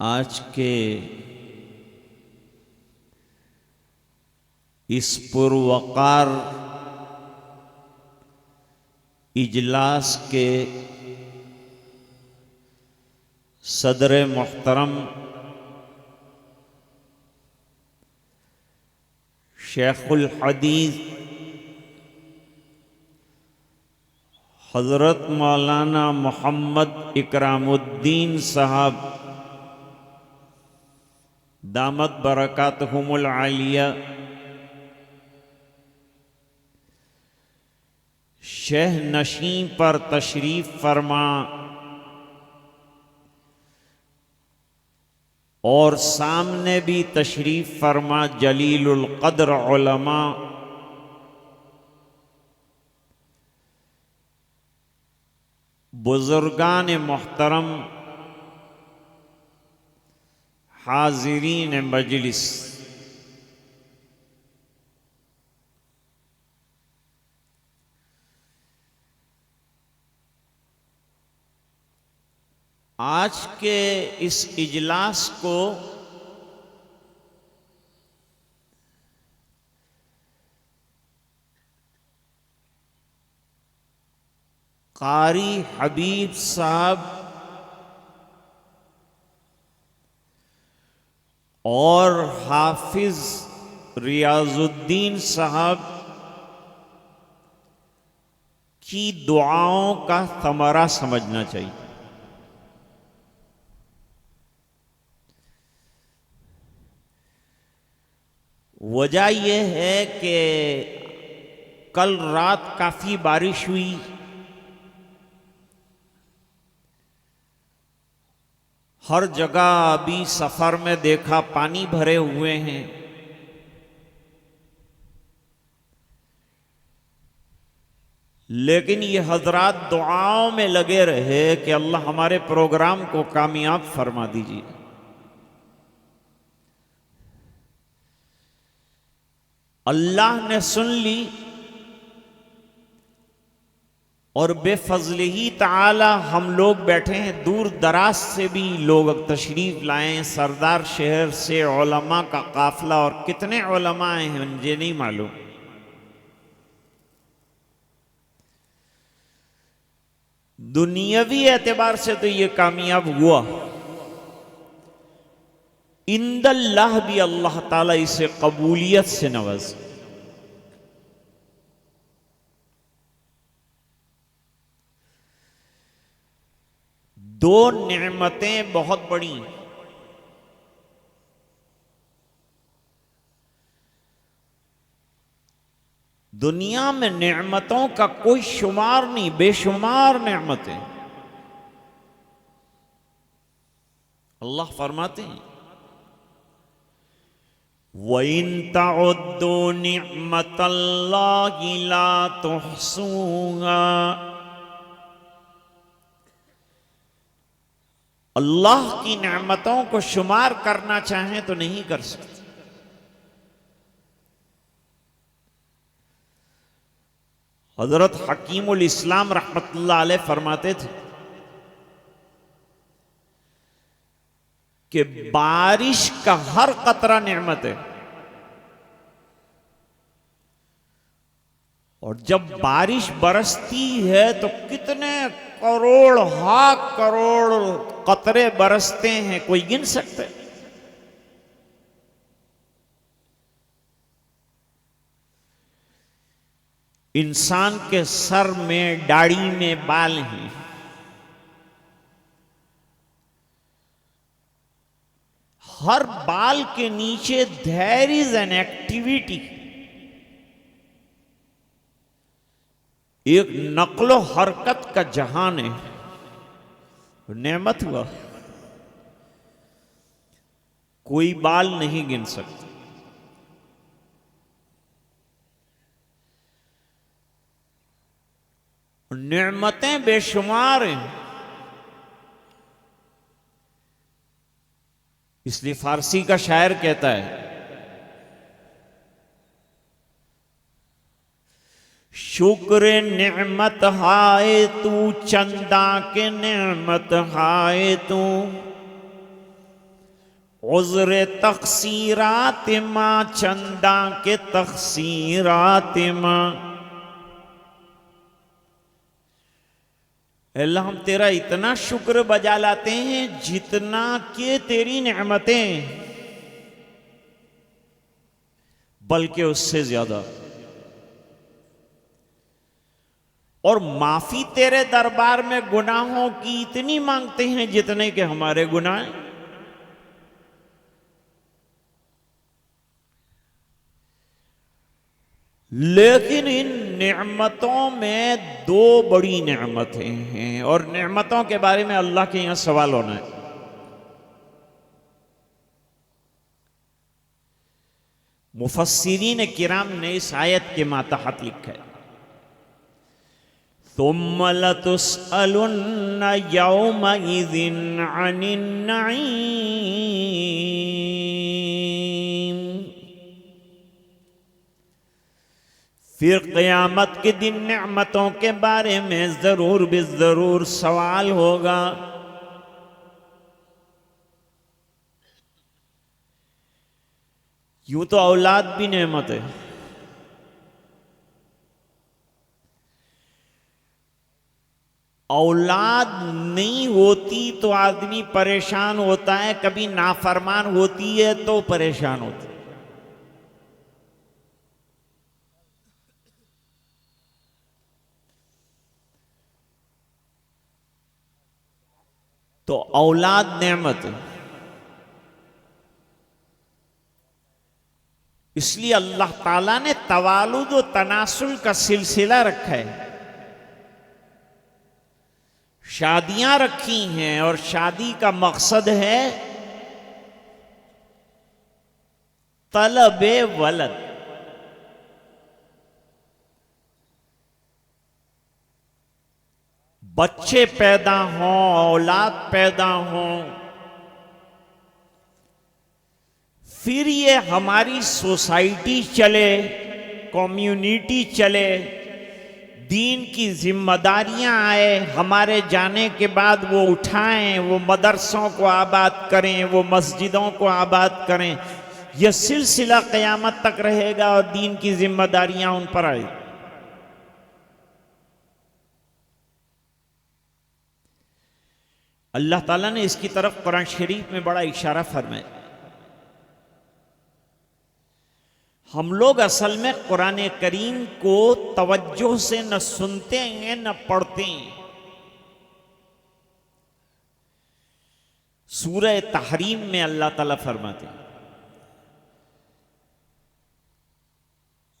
F: आज के इस पुरवकार इजलास के सदर मोहतरम शेखुल हदीस हज़रत मौलाना मोहम्मद इकरामुद्दीन साहब दामत बरकातहुमुल आलिया शह नशीं पर तशरीफ फरमा और सामने भी तशरीफ फरमा जलीलुल क़द्र उलमा बुजुर्गान मोहतरम हाजिरीन मजलिस, आज के इस इजलास को कारी हबीब साहब और हाफिज रियाजुद्दीन साहब की दुआओं का थमरा समझना चाहिए। वजह यह है कि कल रात काफ़ी बारिश हुई, हर जगह अभी सफ़र में देखा पानी भरे हुए हैं। लेकिन ये हजरात दुआओं में लगे रहे कि अल्लाह हमारे प्रोग्राम को कामयाब फरमा दीजिए। अल्लाह ने सुन ली और बेफजली ही ताला हम लोग बैठे हैं। दूर दराज से भी लोग तशरीफ लाए हैं, सरदार शहर से उलमा का काफिला, और कितने उलमा हैं मुझे नहीं मालूम। दुनियावी एतबार से तो ये कामयाब हुआ, इंदल्लाह भी अल्लाह ताला इसे कबूलियत से नवाज। दो नेमतें बहुत बड़ी, दुनिया में नेमतों का कोई शुमार नहीं, बेशुमार नेमतें। अल्लाह फरमाते हैं वइन तउद्दू निअमतल्लाहि ला तुहसूहा, अल्लाह की नेमतों को शुमार करना चाहें तो नहीं कर सकते। हजरत हकीमुल इस्लाम रहमतुल्लाह अलैह फरमाते थे कि बारिश का हर कतरा नेमत है, और जब बारिश बरसती है तो कितने करोड़ हा करोड़ कतरे बरसते हैं, कोई गिन सकते? इंसान के सर में दाढ़ी में बाल हैं, हर बाल के नीचे देयर इज एन एक्टिविटी, एक नक्लो हरकत का जहान है। नेमत हुआ, कोई बाल नहीं गिन सकता। नेमतें बेशुमार हैं। इसलिए फारसी का शायर कहता है शुक्र नेमत हाय तू चंदा के नेमत हाय तू, उज़्र तक़सीरात माँ चंदा के तक़सीरात माँ। अल्लाह हम तेरा इतना शुक्र बजा लाते हैं जितना कि तेरी नेमतें, बल्कि उससे ज्यादा। और माफी तेरे दरबार में गुनाहों की इतनी मांगते हैं जितने के हमारे गुनाह। लेकिन इन नेमतों में दो बड़ी नेमतें हैं, और नेमतों के बारे में अल्लाह के यहां सवाल होना है। मुफस्सिरीन किराम ने इस आयत के मातहत लिखा है सुम्मा लतुसअलुन्न यौमइज़िन अनिन नईम, फिर क़यामत के दिन नेमतों के बारे में जरूर बेजरूर सवाल होगा। यूं तो औलाद भी नेमत है, औलाद नहीं होती तो आदमी परेशान होता है, कभी नाफरमान होती है तो परेशान होता है। तो औलाद नेमत है, इसलिए अल्लाह ताला ने तवालुद व तनासुल का सिलसिला रखा है। शादियां रखी हैं और शादी का मकसद है तलबे वलद। बच्चे पैदा हों, औलाद पैदा हों, फिर ये हमारी सोसाइटी चले, कम्युनिटी चले, दीन की जिम्मेदारियां आए, हमारे जाने के बाद वो उठाएं, वो मदरसों को आबाद करें, वो मस्जिदों को आबाद करें। यह सिलसिला क़यामत तक रहेगा और दीन की जिम्मेदारियां उन पर आए। अल्लाह ताला ने इसकी तरफ कुरान शरीफ में बड़ा इशारा फरमाया हम लोग असल में कुरान करीम को तवज्जो से न सुनते हैं न पढ़ते हैं। सूरह तहरीम में अल्लाह ताला फरमाते हैं,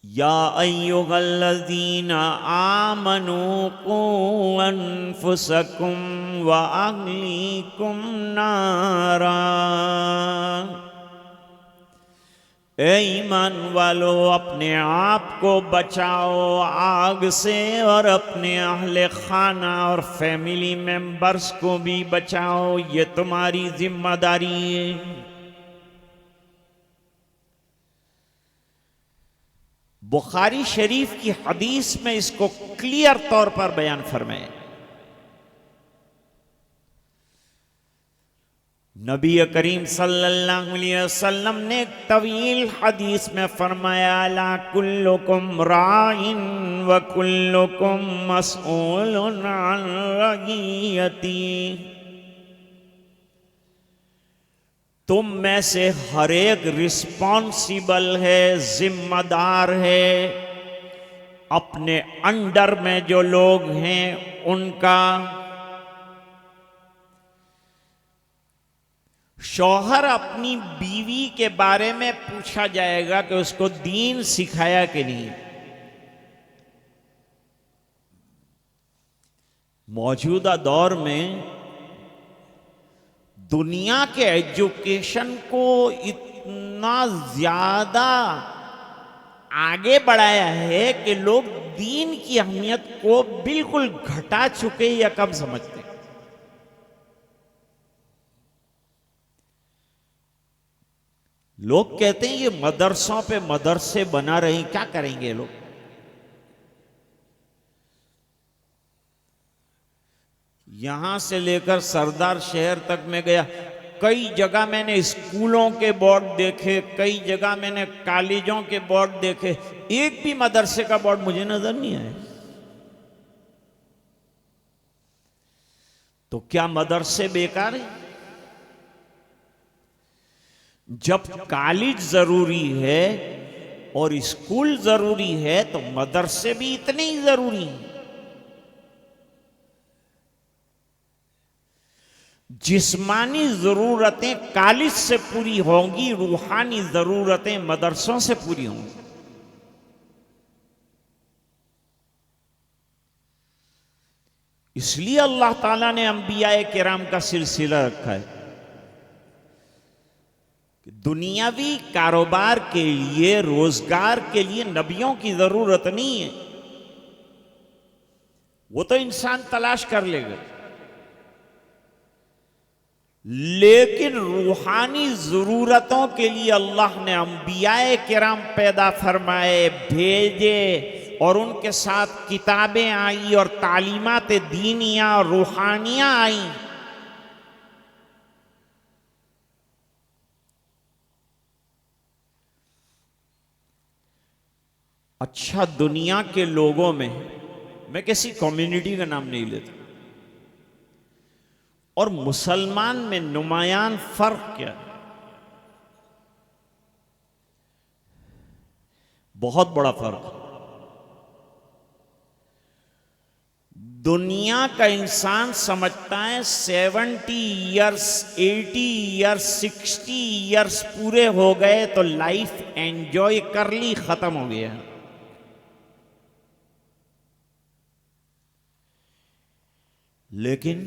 F: या अय्युहल्लज़ीना आमनू कू अनफुसकुम व अहलीकुम नारा। ए ईमान वालो, अपने आप को बचाओ आग से और अपने अहले खाना और फैमिली मेंबर्स को भी बचाओ, ये तुम्हारी जिम्मेदारी है। बुखारी शरीफ की हदीस में इसको क्लियर तौर पर बयान फरमाया। नबी करीम सल्लल्लाहु अलैहि वसल्लम ने एक तवील हदीस में फरमाया, ला कुल्लुकुम राइन व कुल्लुकुम मसऊलुन अन रइयती। तुम में से हर एक रिस्पॉन्सिबल है, जिम्मेदार है अपने अंडर में जो लोग हैं उनका। शौहर अपनी बीवी के बारे में पूछा जाएगा कि उसको दीन सिखाया कि नहीं। मौजूदा दौर में दुनिया के एजुकेशन को इतना ज्यादा आगे बढ़ाया है कि लोग दीन की अहमियत को बिल्कुल घटा चुके या कम समझते हैं। लोग कहते हैं ये मदरसों पे मदरसे बना रहे हैं, क्या करेंगे लोग। यहां से लेकर सरदार शहर तक में गया, कई जगह मैंने स्कूलों के बोर्ड देखे, कई जगह मैंने कॉलेजों के बोर्ड देखे, एक भी मदरसे का बोर्ड मुझे नजर नहीं आया। तो क्या मदरसे बेकार हैं? जब कॉलेज जरूरी है और स्कूल जरूरी है तो मदरसे भी इतने ही जरूरी हैं। जिस्मानी जरूरतें कॉलेज से पूरी होंगी, रूहानी जरूरतें मदरसों से पूरी होंगी। इसलिए अल्लाह ताला ने अंबियाए किराम का सिलसिला रखा है कि दुनियावी कारोबार के लिए, रोजगार के लिए नबियों की जरूरत नहीं है, वो तो इंसान तलाश कर लेगा। लेकिन रूहानी जरूरतों के लिए अल्लाह ने अंबियाए किराम पैदा फरमाए, भेजे, और उनके साथ किताबें आई और तालीमात दीनिया और रूहानियां आई। अच्छा, दुनिया के लोगों में, मैं किसी कम्युनिटी का नाम नहीं लेता, और मुसलमान में नुमायान फर्क क्या है? बहुत बड़ा फर्क। दुनिया का इंसान समझता है 70 ईयर्स, 80 ईयर्स, 60 ईयर्स पूरे हो गए तो लाइफ एंजॉय कर ली, खत्म हो गया। लेकिन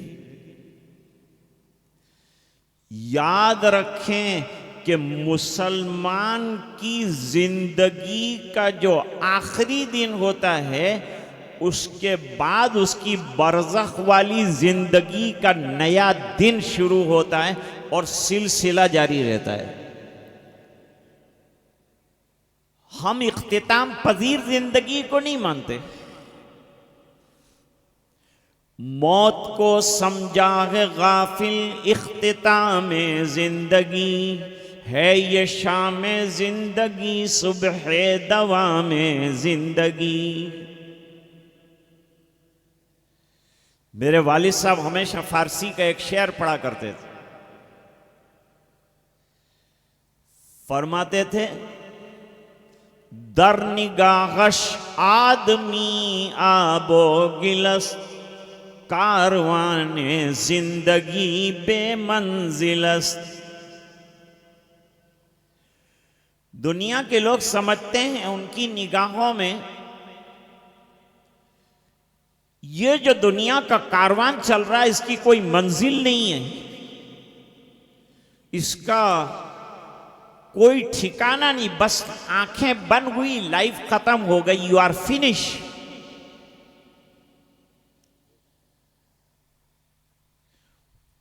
F: याद रखें कि मुसलमान की जिंदगी का जो आखिरी दिन होता है, उसके बाद उसकी बरज़ख वाली जिंदगी का नया दिन शुरू होता है और सिलसिला जारी रहता है। हम इख्तिताम पजीर जिंदगी को नहीं मानते। मौत को समझा है गाफिल इख्तिताम जिंदगी, है ये शाम जिंदगी सुबह दवाम जिंदगी। मेरे वालिद साहब हमेशा फारसी का एक शेर पढ़ा करते थे। फरमाते थे दर निगाहश आदमी आबो गिलस, कारवाने जिंदगी बेमंजिलस। दुनिया के लोग समझते हैं, उनकी निगाहों में ये जो दुनिया का कारवान चल रहा है इसकी कोई मंजिल नहीं है, इसका कोई ठिकाना नहीं, बस आंखें बंद हुई, लाइफ खत्म हो गई, यू आर फिनिश।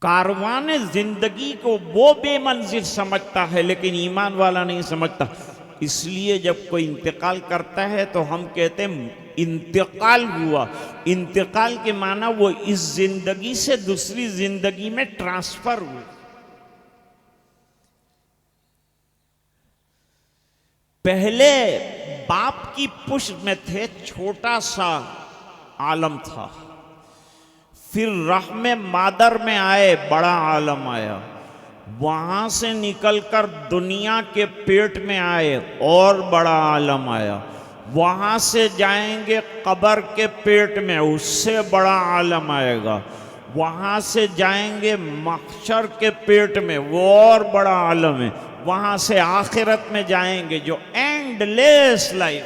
F: कारवान जिंदगी को वो बेमंजिल समझता है, लेकिन ईमान वाला नहीं समझता। इसलिए जब कोई इंतकाल करता है तो हम कहते हैं इंतकाल हुआ। इंतकाल के माना वो इस जिंदगी से दूसरी जिंदगी में ट्रांसफर हुआ। पहले बाप की पुष्ट में थे, छोटा सा आलम था, फिर रहमे मादर में आए, बड़ा आलम आया, वहां से निकलकर दुनिया के पेट में आए और बड़ा आलम आया, वहां से जाएंगे कब्र के पेट में, उससे बड़ा आलम आएगा, वहां से जाएंगे महशर के पेट में, वो और बड़ा आलम है, वहां से आखिरत में जाएंगे जो एंडलेस लाइफ,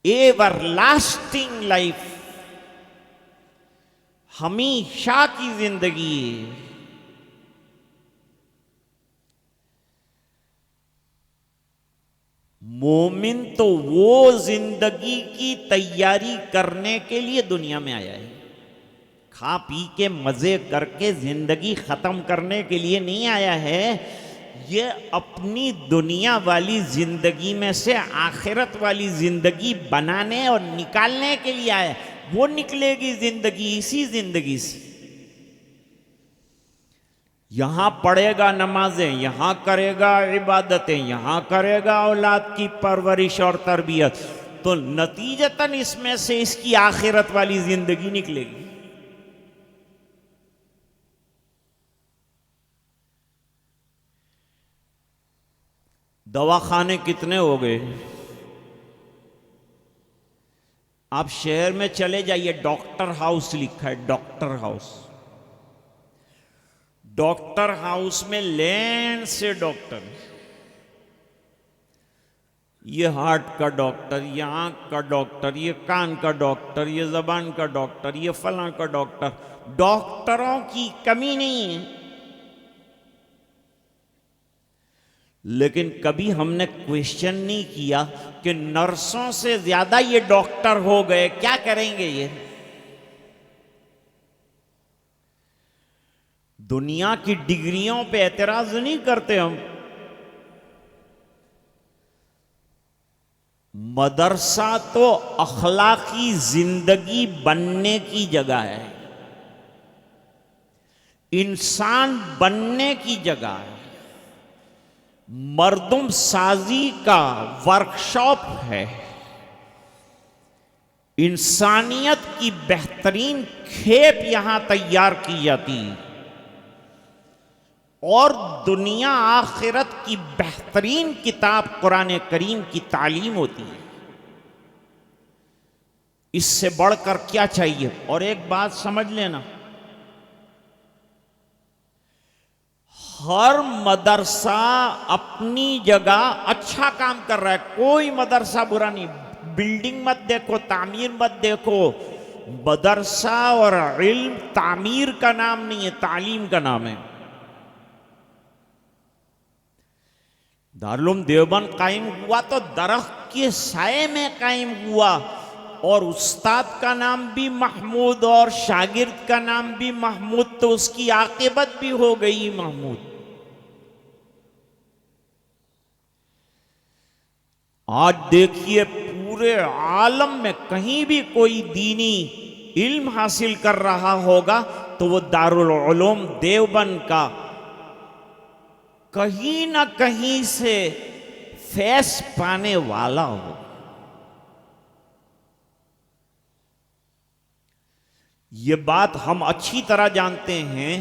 F: एवरलास्टिंग लाइफ, हमेशा की जिंदगी है। मोमिन तो वो जिंदगी की तैयारी करने के लिए दुनिया में आया है, खा पी के मजे करके जिंदगी खत्म करने के लिए नहीं आया है। ये अपनी दुनिया वाली जिंदगी में से आखिरत वाली जिंदगी बनाने और निकालने के लिए आया। वो निकलेगी जिंदगी इसी जिंदगी से। यहां पढ़ेगा नमाजें, यहां करेगा इबादतें, यहां करेगा औलाद की परवरिश और तरबियत, तो नतीजतन इसमें से इसकी आखिरत वाली जिंदगी निकलेगी। दवाखाने कितने हो गए? आप शहर में चले जाइए, डॉक्टर हाउस लिखा है, डॉक्टर हाउस। डॉक्टर हाउस में लेन से डॉक्टर, ये हार्ट का डॉक्टर, ये आंख का डॉक्टर, ये कान का डॉक्टर, ये जबान का डॉक्टर, ये फलां का डॉक्टर। डॉक्टरों की कमी नहीं है, लेकिन कभी हमने क्वेश्चन नहीं किया कि नर्सों से ज्यादा ये डॉक्टर हो गए, क्या करेंगे ये? दुनिया की डिग्रियों पे एतराज नहीं करते हम। मदरसा तो अखलाकी जिंदगी बनने की जगह है, इंसान बनने की जगह है, मर्दुम साजी का वर्कशॉप है, इंसानियत की बेहतरीन खेप यहां तैयार की जाती है और दुनिया आखिरत की बेहतरीन किताब कुरान करीम की तालीम होती है। इससे बढ़कर क्या चाहिए? और एक बात समझ लेना, हर मदरसा अपनी जगह अच्छा काम कर रहा है, कोई मदरसा बुरा नहीं। बिल्डिंग मत देखो, तामीर मत देखो। मदरसा और इल्म तामीर का नाम नहीं है, तालीम का नाम है। दारुल देवबंद कायम हुआ तो दरख्त के साए में कायम हुआ, और उस्ताद का नाम भी महमूद और शागिर्द का नाम भी महमूद, तो उसकी आकिबत भी हो गई महमूद। आज देखिए पूरे आलम में कहीं भी कोई दीनी इल्म हासिल कर रहा होगा तो वो दारुल उलूम देवबंद का कहीं ना कहीं से फैस पाने वाला हो। ये बात हम अच्छी तरह जानते हैं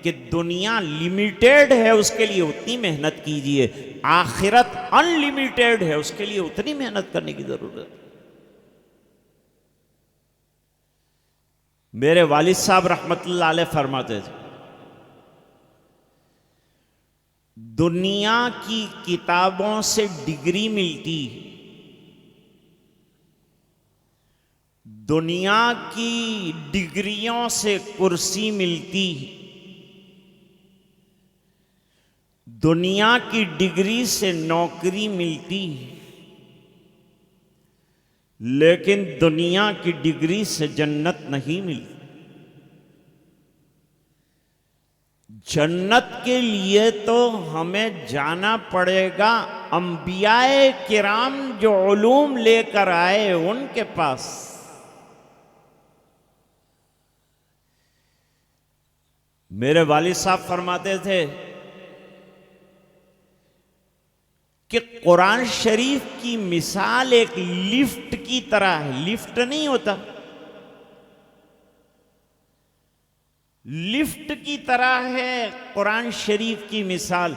F: कि दुनिया लिमिटेड है, उसके लिए उतनी मेहनत कीजिए, आखिरत अनलिमिटेड है, उसके लिए उतनी मेहनत करने की जरूरत है। मेरे वालिद साहब रहमतुल्लाह अलैह फरमाते थे, दुनिया की किताबों से डिग्री मिलती, दुनिया की डिग्रियों से कुर्सी मिलती, दुनिया की डिग्री से नौकरी मिलती, लेकिन दुनिया की डिग्री से जन्नत नहीं मिलती। जन्नत के लिए तो हमें जाना पड़ेगा अंबियाए किराम जो उलूम लेकर आए उनके पास। मेरे वालिद साहब फरमाते थे कि कुरान शरीफ की मिसाल एक लिफ्ट की तरह है। लिफ्ट नहीं होता, लिफ्ट की तरह है कुरान शरीफ की मिसाल।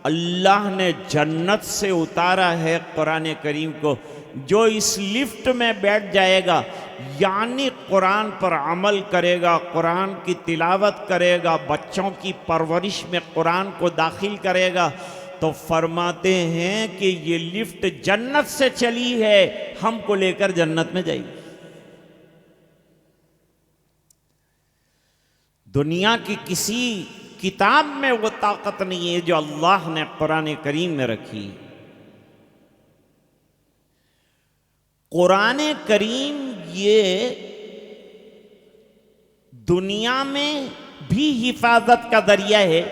F: अल्लाह ने जन्नत से उतारा है कुरान करीम को। जो इस लिफ्ट में बैठ जाएगा, यानी कुरान पर अमल करेगा, कुरान की तिलावत करेगा, बच्चों की परवरिश में कुरान को दाखिल करेगा, तो फरमाते हैं कि ये लिफ्ट जन्नत से चली है, हमको लेकर जन्नत में जाएगी। दुनिया की किसी किताब में वो ताकत नहीं है जो अल्लाह ने कुरान करीम में रखी। कुरान करीम ये दुनिया में भी हिफाजत का जरिया है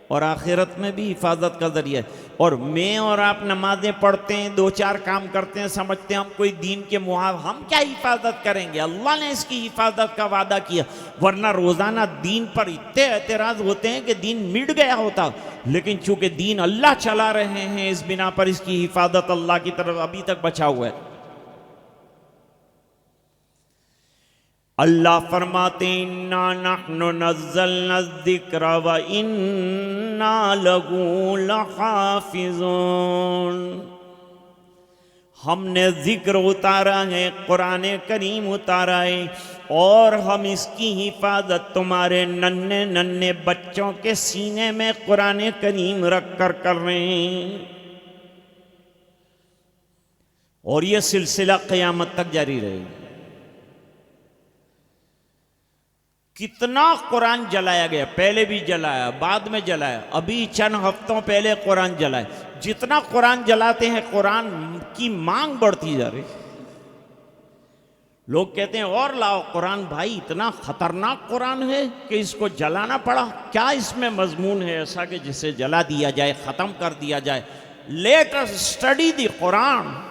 F: और आखिरत में भी हिफाजत का जरिया है। और मैं और आप नमाजें पढ़ते हैं, दो चार काम करते हैं, समझते हैं हम कोई दीन के मुहाव, हम क्या हिफाजत करेंगे? अल्लाह ने इसकी हिफाजत का वादा किया। वरना रोजाना दीन पर इतने एतराज होते हैं कि दीन मिट गया होता, लेकिन चूंकि दीन अल्लाह चला रहे हैं, इस बिना पर इसकी हिफाजत अल्लाह की तरफ अभी तक बचा हुआ है। अल्लाह फरमाते इन्ना नहनु नज़्ज़लना ज़िक्र व इन्ना लहू लहाफ़िज़ून। हमने जिक्र उतारा है, कुरान करीम उतारा है, और हम इसकी हिफाजत तुम्हारे नन्हे नन्हे बच्चों के सीने में कुरान करीम रख कर रहे हैं। और यह सिलसिला क़यामत तक जारी रहेगा। कितना कुरान जलाया गया, पहले भी जलाया, बाद में जलाया, अभी चंद हफ्तों पहले कुरान जलाया। जितना कुरान जलाते हैं कुरान की मांग बढ़ती जा रही। लोग कहते हैं और लाओ कुरान। भाई इतना खतरनाक कुरान है कि इसको जलाना पड़ा? क्या इसमें मजमून है ऐसा कि जिसे जला दिया जाए, ख़त्म कर दिया जाए? Let us study the Quran.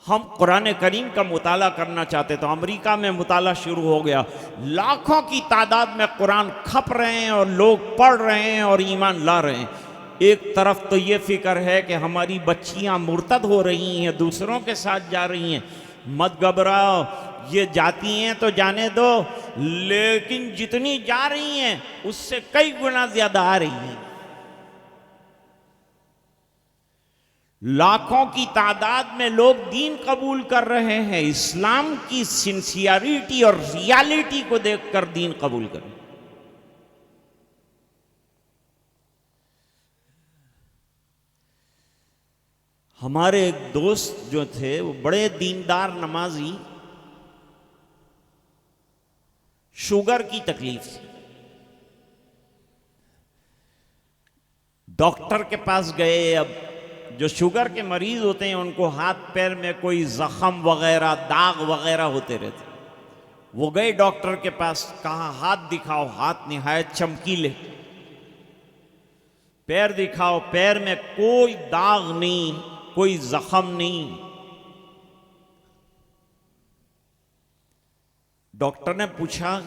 F: हम कुरान करीम का मुताला करना चाहते तो अमेरिका में मुताला शुरू हो गया, लाखों की तादाद में कुरान खप रहे हैं और लोग पढ़ रहे हैं और ईमान ला रहे हैं। एक तरफ तो ये फिक्र है कि हमारी बच्चियां मुर्तद हो रही हैं, दूसरों के साथ जा रही हैं। मत घबराओ, ये जाती हैं तो जाने दो, लेकिन जितनी जा रही हैं उससे कई गुना ज्यादा आ रही हैं। लाखों की तादाद में लोग दीन कबूल कर रहे हैं। इस्लाम की सिंसियरिटी और रियलिटी को देखकर दीन कबूल करें। हमारे एक दोस्त जो थे वो बड़े दीनदार नमाजी, शुगर की तकलीफ से डॉक्टर के पास गए। अब जो शुगर के मरीज होते हैं उनको हाथ पैर में कोई जख्म वगैरह, दाग वगैरह होते रहते। वो गए डॉक्टर के पास, कहा हाथ दिखाओ, हाथ निहायत चमकीले। पैर दिखाओ, पैर में कोई दाग नहीं, कोई जख्म नहीं। डॉक्टर ने पूछा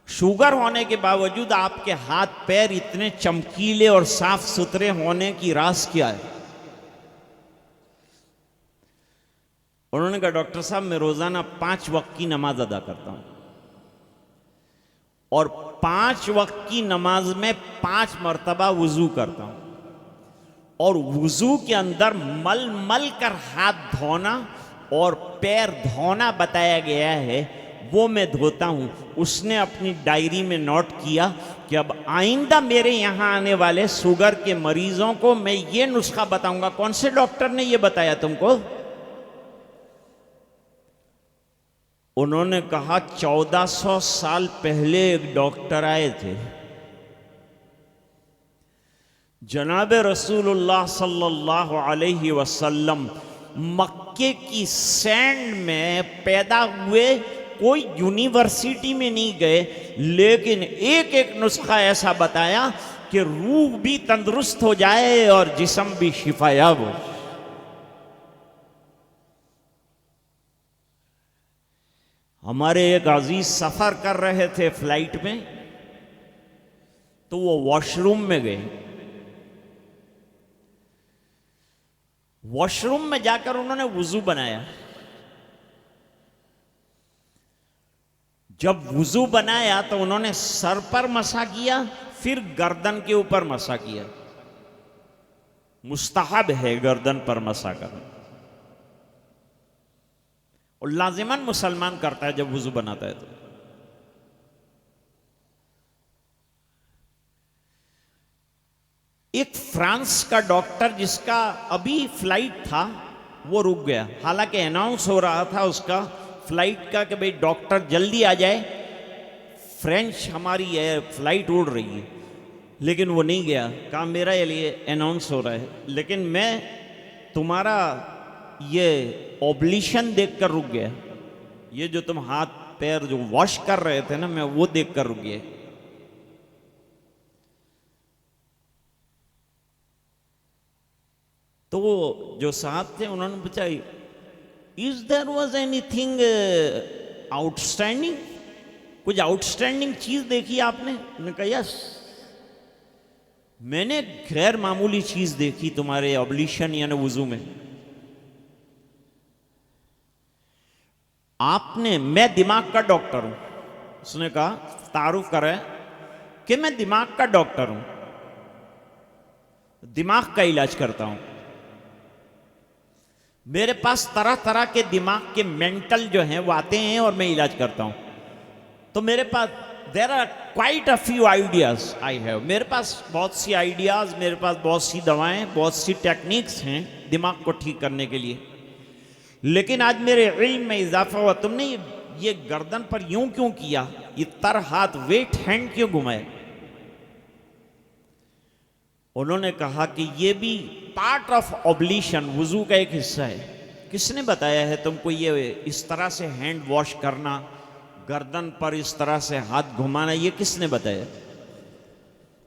F: शुगर होने के बावजूद आपके हाथ पैर इतने चमकीले और साफ सुथरे होने की राज क्या है? उन्होंने कहा डॉक्टर साहब मैं रोजाना 5 वक्त की नमाज अदा करता हूं। और 5 वक्त की नमाज में 5 मरतबा वुजू करता हूं, और वुजू के अंदर मल मल कर हाथ धोना और पैर धोना बताया गया है, वो मैं धोता हूं। उसने अपनी डायरी में नोट किया कि अब आइंदा मेरे यहां आने वाले शुगर के मरीजों को मैं ये नुस्खा बताऊंगा। कौन से डॉक्टर ने ये बताया तुमको? उन्होंने कहा 1400 साल पहले एक डॉक्टर आए थे, जनाब रसूलुल्लाह सल्लल्लाहु अलैहि वसल्लम मक्के की सैंड में पैदा हुए, कोई यूनिवर्सिटी में नहीं गए, लेकिन एक एक नुस्खा ऐसा बताया कि रूह भी तंदुरुस्त हो जाए और जिस्म भी शिफायाब हो। हमारे एक अजीज सफर कर रहे थे फ्लाइट में, तो वो वॉशरूम में गए। वॉशरूम में जाकर उन्होंने वुजू बनाया। जब वुजू बनाया तो उन्होंने सर पर मसा किया, फिर गर्दन के ऊपर मसा किया। मुस्तहब है गर्दन पर मसा करना, और लाजिमन मुसलमान करता है जब वुजू बनाता है तो। एक फ्रांस का डॉक्टर जिसका अभी फ्लाइट था वो रुक गया, हालांकि अनाउंस हो रहा था उसका फ्लाइट का कि भाई डॉक्टर जल्दी आ जाए, फ्रेंच हमारी है फ्लाइट उड़ रही है, लेकिन वो नहीं गया। कहा मेरा ये लिए अनाउंस हो रहा है, लेकिन मैं तुम्हारा ये ऑब्लिशन देखकर रुक गया। ये जो तुम हाथ पैर जो वॉश कर रहे थे ना, मैं वो देखकर रुक गया। तो वो जो साहब थे उन्होंने पूछा, is there was anything outstanding, कुछ आउटस्टैंडिंग चीज देखी आपने? उन्होंने कहा यस, मैंने गैर मामूली चीज देखी तुम्हारे ऑब्लिशन यानी वुजू में। आपने, मैं दिमाग का डॉक्टर हूं, उसने कहा, तारुफ करे कि मैं दिमाग का डॉक्टर हूं, दिमाग का इलाज करता हूं। मेरे पास तरह तरह के दिमाग के मेंटल जो हैं वो आते हैं और मैं इलाज करता हूं। तो मेरे पास there are quite a few ideas I have, मेरे पास बहुत सी आइडियाज, मेरे पास बहुत सी दवाएं, बहुत सी टेक्निक्स हैं दिमाग को ठीक करने के लिए। लेकिन आज मेरे इल्म में इजाफा हुआ, तुमने ये गर्दन पर यूं क्यों किया, ये तर हाथ वेट हैंड क्यों घुमाए? उन्होंने कहा कि ये भी पार्ट ऑफ ऑब्लिशन, वुजू का एक हिस्सा है। किसने बताया है तुमको ये इस तरह से हैंड वॉश करना, गर्दन पर इस तरह से हाथ घुमाना, ये किसने बताया?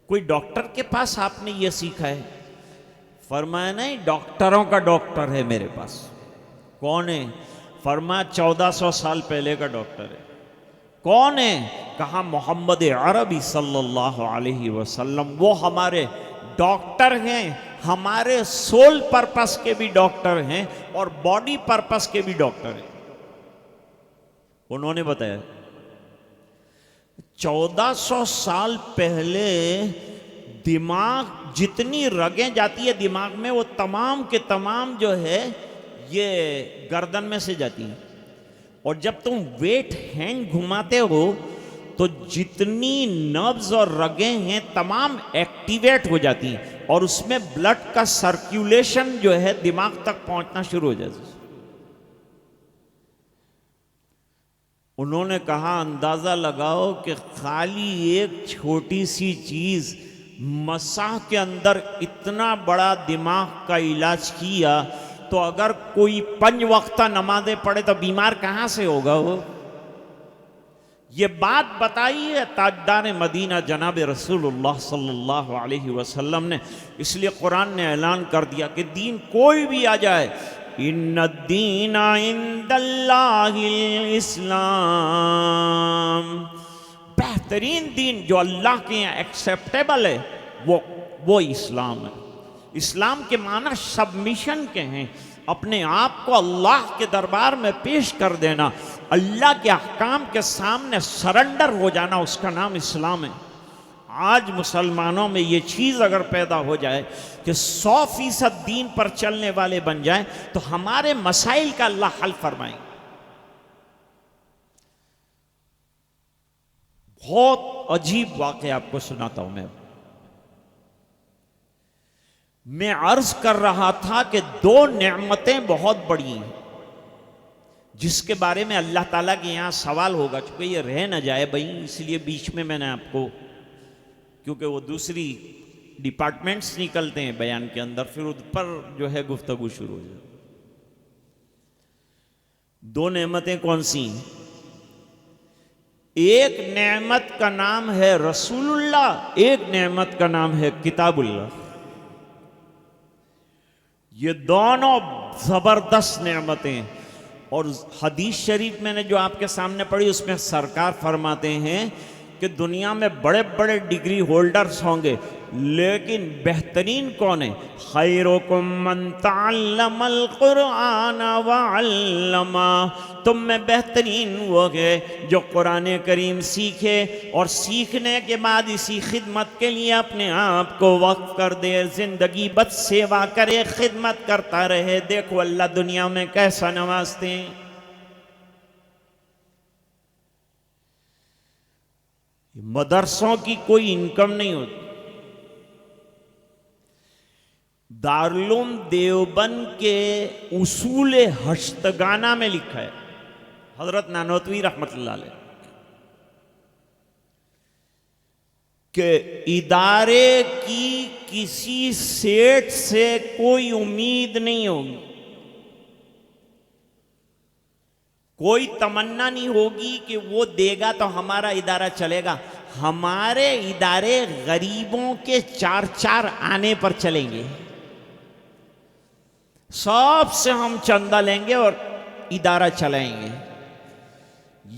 F: कोई डॉक्टर के पास आपने ये सीखा है? फरमाया नहीं, डॉक्टरों का डॉक्टर है मेरे पास। कौन है? फरमाया 1400 साल पहले का डॉक्टर है। कौन है? कहा मोहम्मद अरबी सल्लल्लाहु अलैहि वसल्लम, वो हमारे डॉक्टर हैं, हमारे सोल पर्पस के भी डॉक्टर हैं और बॉडी पर्पस के भी डॉक्टर हैं। उन्होंने बताया 1400 साल पहले दिमाग, जितनी रगें जाती है दिमाग में, वो तमाम के तमाम जो है ये गर्दन में से जाती हैं। और जब तुम वेट हैंड घुमाते हो तो जितनी नर्व्स और रगें हैं तमाम एक्टिवेट हो जाती हैं और उसमें ब्लड का सर्कुलेशन जो है दिमाग तक पहुंचना शुरू हो जाता है। उन्होंने कहा अंदाजा लगाओ कि खाली एक छोटी सी चीज मसाह के अंदर इतना बड़ा दिमाग का इलाज किया, तो अगर कोई 5 वक्ता नमाजें पढ़े तो बीमार कहां से होगा वो? ये बात बताई है ताजदार मदीना जनाब रसूलुल्लाह सल्लल्लाहु अलैहि वसल्लम ने। इसलिए कुरान ने ऐलान कर दिया कि दीन कोई भी आ जाए, इन्नद्दीना इंदल्लाहिल इस्लाम, बेहतरीन दीन जो अल्लाह के यहाँ एक्सेप्टेबल है वो इस्लाम है। इस्लाम के माना सबमिशन के हैं, अपने आप को अल्लाह के दरबार में पेश कर देना। अल्लाह के अहकाम के सामने सरेंडर हो जाना, उसका नाम इस्लाम है। आज मुसलमानों में ये चीज़ अगर पैदा हो जाए कि 100% दीन पर चलने वाले बन जाएं, तो हमारे मसाइल का अल्लाह हल फरमाएंगे। बहुत अजीब वाक़या आपको सुनाता हूं मैं अर्ज कर रहा था कि दो नेमतें बहुत बड़ी हैं जिसके बारे में अल्लाह ताला के यहां सवाल होगा, क्योंकि ये रह ना जाए भाई, इसलिए बीच में मैंने आपको, क्योंकि वो दूसरी डिपार्टमेंट्स निकलते हैं बयान के अंदर, फिर उस पर जो है गुफ्तगू शुरू हो जाए। दो नेमतें कौन सी हैं? एक नेमत का नाम है रसूलुल्लाह, एक नेमत का नाम है किताबुल्लाह। ये दोनों जबरदस्त नेमतें, और हदीस शरीफ मैंने जो आपके सामने पढ़ी उसमें सरकार फरमाते हैं कि दुनिया में बड़े बड़े डिग्री होल्डर्स होंगे, लेकिन बेहतरीन कौन है? खैरुकुम मन तअल्लमल कुरआन व अल्लमा। तुम में बेहतरीन वो है जो कुरान करीम सीखे और सीखने के बाद इसी खिदमत के लिए अपने आप को वक्फ कर दे, जिंदगी बद सेवा करे, खिदमत करता रहे। देखो अल्लाह दुनिया में कैसा नवाजते हैं। मदरसों की कोई इनकम नहीं होती। दारुल देवबंद के उसूल हश्तगाना में लिखा है हजरत नानोतवी रहमतुल्लाह अलैह कि इदारे की किसी सेठ से कोई उम्मीद नहीं होगी, कोई तमन्ना नहीं होगी कि वो देगा तो हमारा इदारा चलेगा। हमारे इदारे गरीबों के 4-4 आने पर चलेंगे, सबसे हम चंदा लेंगे और इदारा चलाएंगे।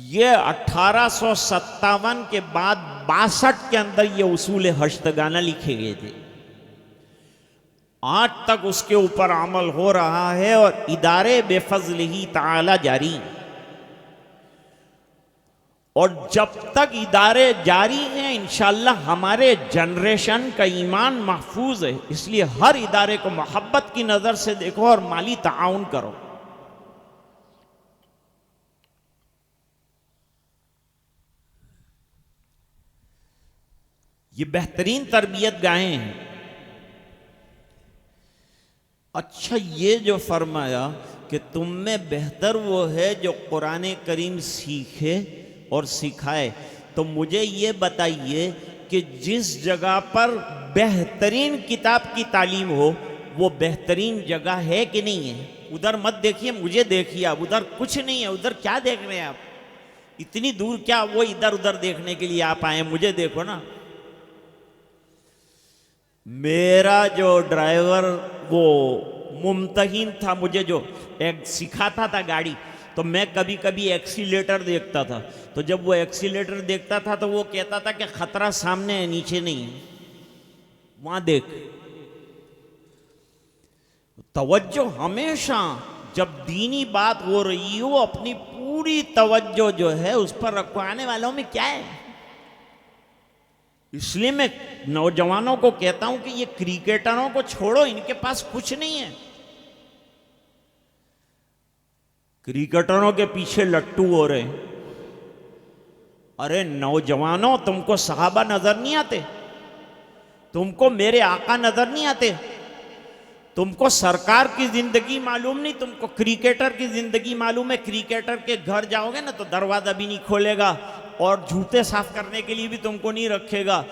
F: ये 1857 के बाद 62 के अंदर ये उसूल हश्तगाना लिखे गए थे। आज तक उसके ऊपर अमल हो रहा है और इदारे बेफज़लिही ताला जारी। और जब तक इदारे जारी हैं इंशाअल्लाह हमारे जनरेशन का ईमान महफूज है। इसलिए हर इदारे को मोहब्बत की नज़र से देखो और माली ताउन करो। ये बेहतरीन तरबियत गाहें हैं। अच्छा, ये जो फरमाया कि तुम में बेहतर वो है जो कुरान करीम सीखे और सिखाए, तो मुझे ये बताइए कि जिस जगह पर बेहतरीन किताब की तालीम हो वो बेहतरीन जगह है कि नहीं है? उधर मत देखिए, मुझे देखिए। अब उधर कुछ नहीं है, उधर क्या देख रहे हैं आप? इतनी दूर क्या वो इधर उधर देखने के लिए आप आए? मुझे देखो ना। मेरा जो ड्राइवर वो मुमतहिन था, मुझे जो एक सिखाता था गाड़ी, तो मैं कभी कभी एक्सीलेटर देखता था। तो जब वो एक्सीलेटर देखता था तो वो कहता था कि खतरा सामने है, नीचे नहीं है, वहां देख। तवज्जो हमेशा जब दीनी बात हो रही हो अपनी पूरी तवज्जो जो है उस पर रखो। आने वालों में क्या है? इसलिए मैं नौजवानों को कहता हूं कि ये क्रिकेटरों को छोड़ो, इनके पास कुछ नहीं है। क्रिकेटरों के पीछे लट्टू हो रहे हैं। अरे नौजवानों, तुमको सहाबा नजर नहीं आते? तुमको मेरे आका नजर नहीं आते? तुमको सरकार की जिंदगी मालूम नहीं? तुमको क्रिकेटर की जिंदगी मालूम है? क्रिकेटर के घर जाओगे ना तो दरवाजा भी नहीं खोलेगा और जूते साफ करने के लिए भी तुमको नहीं रखेगा।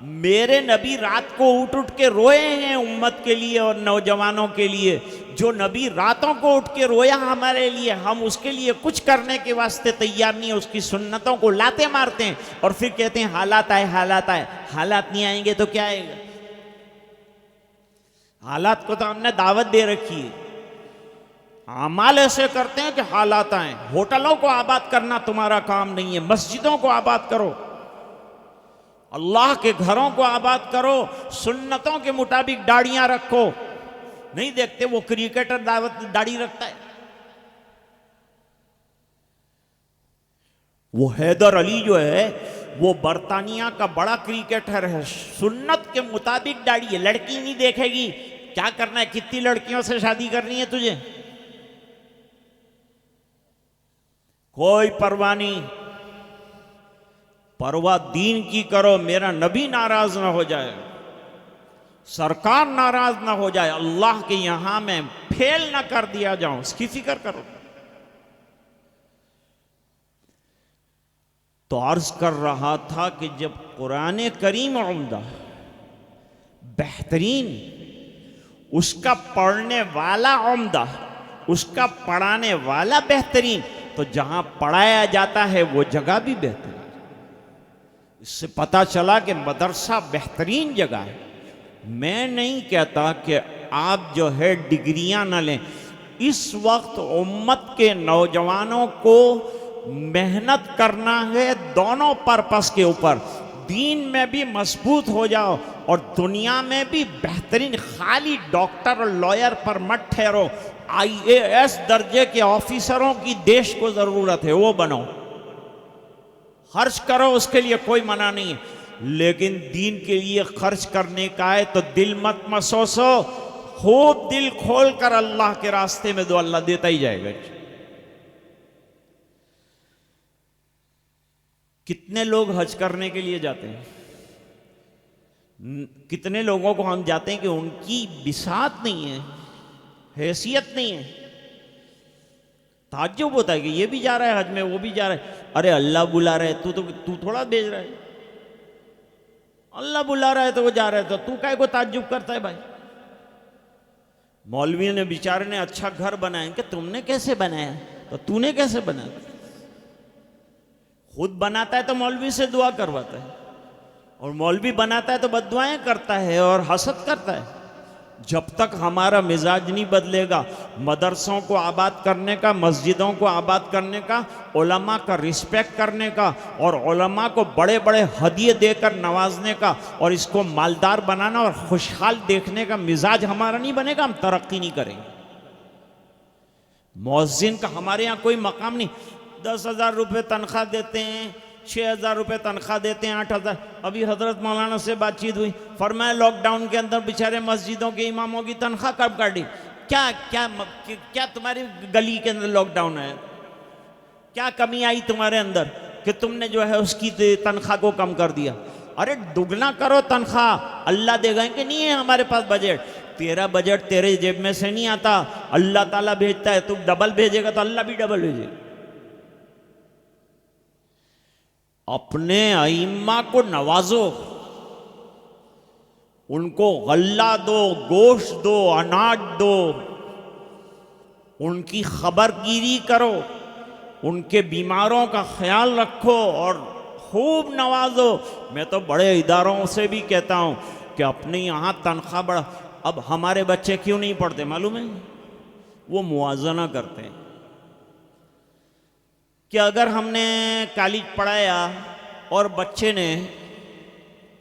F: मेरे नबी रात को उठ उठ के रोए हैं उम्मत के लिए और नौजवानों के लिए। जो नबी रातों को उठ के रोया हमारे लिए, हम उसके लिए कुछ करने के वास्ते तैयार नहीं है। उसकी सुन्नतों को लाते मारते हैं और फिर कहते हैं हालात आए, हालात आए। हालात नहीं आएंगे तो क्या आएगा? हालात को तो हमने दावत दे रखी है। अमाल ऐसे करते हैं कि हालात आए। होटलों को आबाद करना तुम्हारा काम नहीं है, मस्जिदों को आबाद करो, अल्लाह के घरों को आबाद करो, सुन्नतों के मुताबिक दाढ़ियां रखो। नहीं देखते वो क्रिकेटर दाढ़ी रखता है। वो हैदर अली जो है वो बर्तानिया का बड़ा क्रिकेटर है, सुन्नत के मुताबिक दाढ़ी है, लड़की नहीं देखेगी। क्या करना है, कितनी लड़कियों से शादी करनी है तुझे, कोई परवाह नहीं। परवाह दीन की करो, मेरा नबी नाराज ना हो जाए, सरकार नाराज ना हो जाए, अल्लाह के यहां मैं फेल ना कर दिया जाऊं, इसकी फिक्र करो। तो अर्ज कर रहा था कि जब कुरान करीम उम्दा बेहतरीन, उसका पढ़ने वाला उम्दा, उसका पढ़ाने वाला बेहतरीन, तो जहां पढ़ाया जाता है वो जगह भी बेहतरीन। इससे पता चला कि मदरसा बेहतरीन जगह है। मैं नहीं कहता कि आप जो है डिग्रियां ना लें। इस वक्त उम्मत के नौजवानों को मेहनत करना है दोनों पर्पस के ऊपर, दीन में भी मजबूत हो जाओ और दुनिया में भी बेहतरीन। खाली डॉक्टर और लॉयर पर मत ठहरो, IAS दर्जे के ऑफिसरों की देश को जरूरत है, वो बनो, खर्च करो, उसके लिए कोई मना नहीं है। लेकिन दीन के लिए खर्च करने का है तो दिल मत मसोसो, खूब दिल खोल कर अल्लाह के रास्ते में दो, अल्लाह देता ही जाएगा। कितने लोग हज करने के लिए जाते हैं, कितने लोगों को हम जाते हैं कि उनकी बिसात नहीं है, हैसियत नहीं है। ताज्जुब होता है कि ये भी जा रहा है हज में, वो भी जा रहा है। अरे अल्लाह बुला रहा है, तू थोड़ा भेज रहा है, अल्लाह बुला रहा है तो वो जा रहा है, तो तू काय को ताज्जुब करता है भाई। मौलवी ने बेचारे ने अच्छा घर बनाया, कि तुमने कैसे बनाया, तो तूने कैसे बनाया। खुद बनाता है तो मौलवी से दुआ करवाता है, और मौलवी बनाता है तो बद्दुआएं करता है और हसद करता है। जब तक हमारा मिजाज नहीं बदलेगा, मदरसों को आबाद करने का, मस्जिदों को आबाद करने का, उलमा का रिस्पेक्ट करने का, और उलमा को बड़े बड़े हदिये देकर नवाजने का, और इसको मालदार बनाना और खुशहाल देखने का मिजाज हमारा नहीं बनेगा, हम तरक्की नहीं करेंगे। मुअज्जिन का हमारे यहाँ कोई मकाम नहीं। 10,000 रुपये तनख्वाह देते हैं, 6,000 रुपये तनख्वाह देते हैं, 8,000। अभी हजरत मौलाना से बातचीत हुई, फरमाया लॉकडाउन के अंदर बेचारे मस्जिदों के इमामों की तनख्वाह कब काटी। क्या तुम्हारी गली के अंदर लॉकडाउन है, क्या कमी आई तुम्हारे अंदर कि तुमने जो है उसकी तनख्वाह को कम कर दिया। अरे दुगना करो तनख्वाह, अल्लाह देगा कि नहीं है हमारे पास बजट। तेरा बजट तेरे जेब में से नहीं आता, अल्लाह ताला भेजता है। तू डबल भेजेगा तो अल्लाह भी डबल भेजेगा। अपने अइम्मा को नवाजो, उनको गल्ला दो, गोश्त दो, अनाज दो, उनकी खबरगिरी करो, उनके बीमारों का ख्याल रखो और खूब नवाजो। मैं तो बड़े इदारों से भी कहता हूं कि अपने यहाँ तनख्वाह बढ़ा। अब हमारे बच्चे क्यों नहीं पढ़ते मालूम है, वो मुआवजा करते हैं कि अगर हमने कॉलेज पढ़ाया और बच्चे ने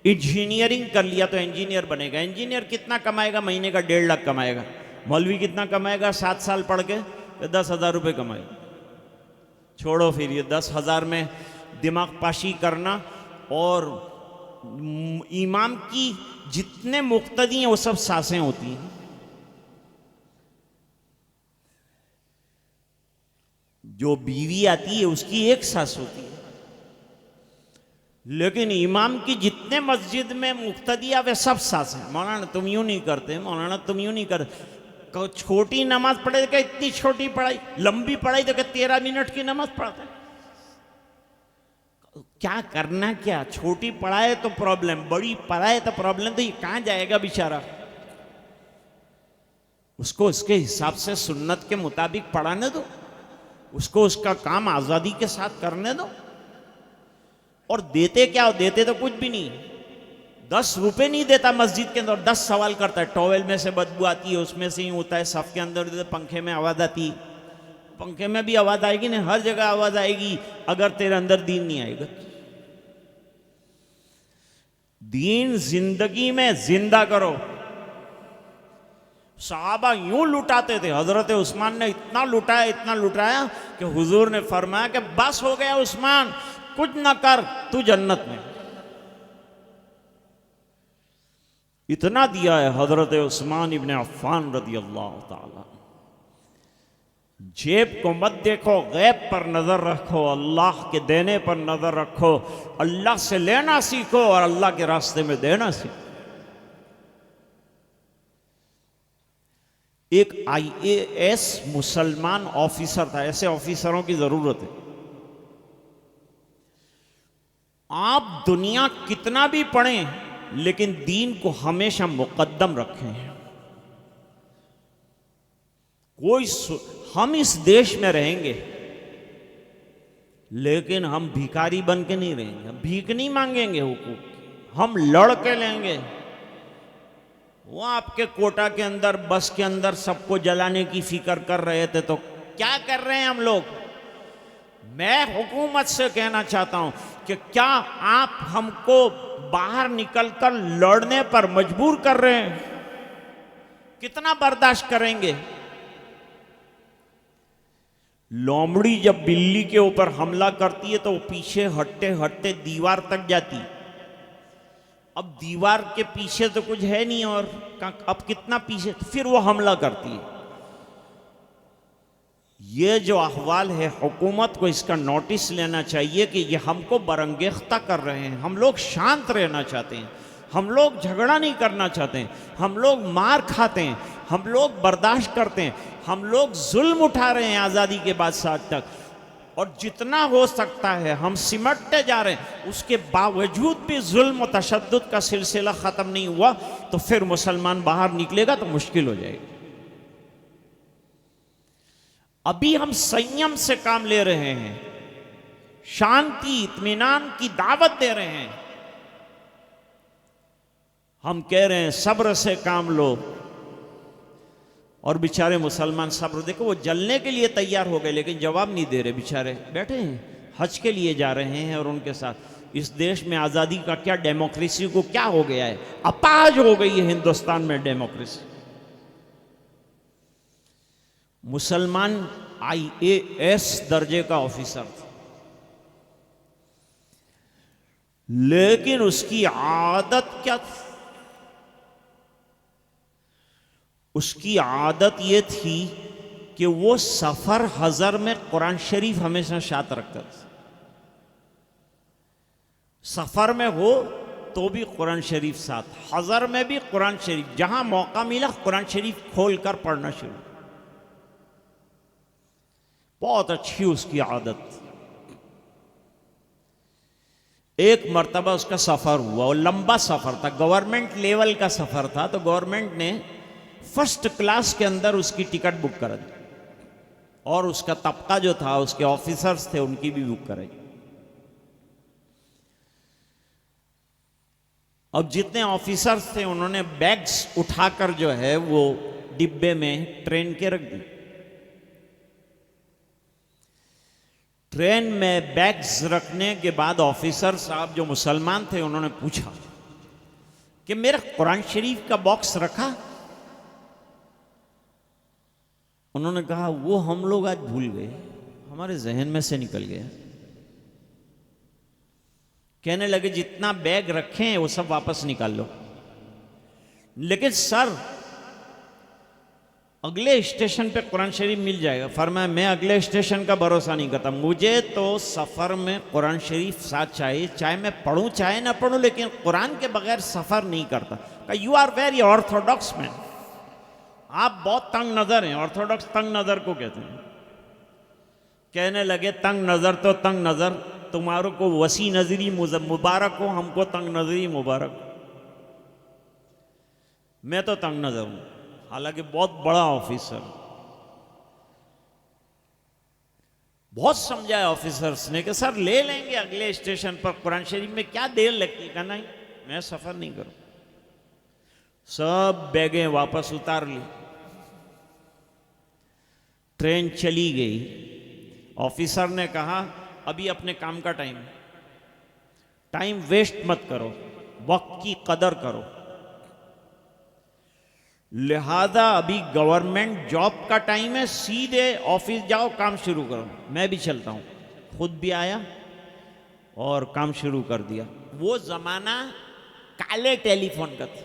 F: इंजीनियरिंग कर लिया तो इंजीनियर बनेगा। इंजीनियर कितना कमाएगा, महीने का 1.5 लाख कमाएगा। मौलवी कितना कमाएगा, 7 साल पढ़ के 10,000 रुपये कमाएगा। छोड़ो फिर ये 10,000 में दिमाग पाशी करना, और इमाम की जितने मुक्तदी हैं वो सब सासें होती हैं। जो बीवी आती है उसकी एक सास होती है, लेकिन इमाम की जितने मस्जिद में मुक्तदिया वे सब सास हैं। मौलाना तुम यूं नहीं करते, मौलाना तुम यूं नहीं करते। छोटी नमाज पढ़े क्या, इतनी छोटी पढ़ाई, लंबी पढ़ाई तो क्या 13 मिनट की नमाज पढ़ता है। क्या करना, क्या छोटी पढ़ाए तो प्रॉब्लम, बड़ी पढ़ाए तो प्रॉब्लम। तो ये कहां जाएगा बेचारा, उसको उसके हिसाब से सुन्नत के मुताबिक पढ़ाने दो, उसको उसका काम आजादी के साथ करने दो। और देते क्या हो, देते तो कुछ भी नहीं। 10 रुपए नहीं देता मस्जिद के अंदर, 10 सवाल करता है। टॉवेल में से बदबू आती है, उसमें से ही होता है, सफ के अंदर पंखे में आवाज आती है। पंखे में भी आवाज आएगी ना, हर जगह आवाज आएगी अगर तेरे अंदर दीन नहीं आएगा। दीन जिंदगी में जिंदा करो। सहाबा यूं लुटाते थे, हजरत उस्मान ने इतना लुटाया कि हुजूर ने फरमाया कि बस हो गया उस्मान, कुछ ना कर, तू जन्नत में। इतना दिया है हजरत उस्मान इब्ने अफ़्फ़ान रज़ी अल्लाह ताला। जेब को मत देखो, गैब पर नजर रखो, अल्लाह के देने पर नजर रखो, अल्लाह से लेना सीखो और अल्लाह के रास्ते में देना सीखो। एक IAS मुसलमान ऑफिसर था, ऐसे ऑफिसरों की जरूरत है। आप दुनिया कितना भी पढ़ें लेकिन दीन को हमेशा मुकद्दम रखें। हम इस देश में रहेंगे लेकिन हम भिखारी बन के नहीं रहेंगे, भीख नहीं मांगेंगे हुकूक, हम लड़ के लेंगे। वो आपके कोटा के अंदर, बस के अंदर सबको जलाने की फिक्र कर रहे थे, तो क्या कर रहे हैं हम लोग? मैं हुकूमत से कहना चाहता हूं कि क्या आप हमको बाहर निकलकर लड़ने पर मजबूर कर रहे हैं? कितना बर्दाश्त करेंगे? लोमड़ी जब बिल्ली के ऊपर हमला करती है तो वो पीछे हटते हटते दीवार तक जाती। अब दीवार के पीछे तो कुछ है नहीं, और अब कितना पीछे, तो फिर वो हमला करती है। ये जो अहवाल है, हुकूमत को इसका नोटिस लेना चाहिए कि ये हमको बरंगेख्ता कर रहे हैं। हम लोग शांत रहना चाहते हैं, हम लोग झगड़ा नहीं करना चाहते हैं, हम लोग मार खाते हैं, हम लोग बर्दाश्त करते हैं, हम लोग जुल्म उठा रहे हैं आज़ादी के बाद से आज तक, और जितना हो सकता है हम सिमटते जा रहे हैं। उसके बावजूद भी जुल्म और तशद्दुद का सिलसिला ख़त्म नहीं हुआ, तो फिर मुसलमान बाहर निकलेगा तो मुश्किल हो जाएगी। अभी हम संयम से काम ले रहे हैं, शांति इत्मीनान की दावत दे रहे हैं। हम कह रहे हैं सब्र से काम लो, और बेचारे मुसलमान सब्र, देखो वो जलने के लिए तैयार हो गए लेकिन जवाब नहीं दे रहे, बेचारे बैठे हैं, हज के लिए जा रहे हैं। और उनके साथ इस देश में आज़ादी का क्या, डेमोक्रेसी को क्या हो गया है, अपाज हो गई है हिंदुस्तान में डेमोक्रेसी। मुसलमान IAS दर्जे का ऑफिसर था, लेकिन उसकी आदत क्या थी? उसकी आदत ये थी कि वो सफर हजर में कुरान शरीफ हमेशा साथ रखता था। सफर में हो तो भी कुरान शरीफ साथ, हजर में भी कुरान शरीफ, जहां मौका मिला कुरान शरीफ खोलकर पढ़ना शुरू। बहुत अच्छी उसकी आदत। एक मर्तबा उसका सफर हुआ, और लंबा सफर था, गवर्नमेंट लेवल का सफर था, तो गवर्नमेंट ने फर्स्ट क्लास के अंदर उसकी टिकट बुक करा दी, और उसका तबका जो था, उसके ऑफिसर्स थे, उनकी भी बुक कराई। अब जितने ऑफिसर्स थे उन्होंने बैग्स उठाकर जो है वो डिब्बे में ट्रेन के रख दी। ट्रेन में बैग्स रखने के बाद ऑफिसर साहब जो मुसलमान थे उन्होंने पूछा कि मेरा कुरान शरीफ का बॉक्स रखा? उन्होंने कहा वो हम लोग आज भूल गए, हमारे जहन में से निकल गया। कहने लगे जितना बैग रखे हैं वो सब वापस निकाल लो। लेकिन सर अगले स्टेशन पे कुरान शरीफ मिल जाएगा। फरमाया मैं अगले स्टेशन का भरोसा नहीं करता, मुझे तो सफ़र में कुरान शरीफ साथ चाहिए, चाहे मैं पढ़ूं चाहे ना पढ़ूं, लेकिन कुरान के बगैर सफ़र नहीं करता। कहा you are very orthodox man, आप बहुत तंग नज़र हैं। ऑर्थोडॉक्स तंग नज़र को कहते हैं। कहने लगे तंग नज़र तो तंग नज़र, तुम्हारों को वसी नज़री मुबारक हो, हमको तंग नज़री मुबारक। मैं तो तंग नज़र हूं, हालांकि बहुत बड़ा ऑफिसर। बहुत समझाया ऑफिसर्स ने कि सर ले लेंगे अगले स्टेशन पर, कुरान शरीफ में क्या देर लगती है। कहना नहीं, मैं सफर नहीं करूं। सब बैगें वापस उतार ली, ट्रेन चली गई। ऑफिसर ने कहा अभी अपने काम का टाइम, टाइम वेस्ट मत करो, वक्त की कदर करो। लिहाजा अभी गवर्नमेंट जॉब का टाइम है, सीधे ऑफिस जाओ, काम शुरू करो। मैं भी चलता हूँ, खुद भी आया और काम शुरू कर दिया। वो ज़माना काले टेलीफोन का था।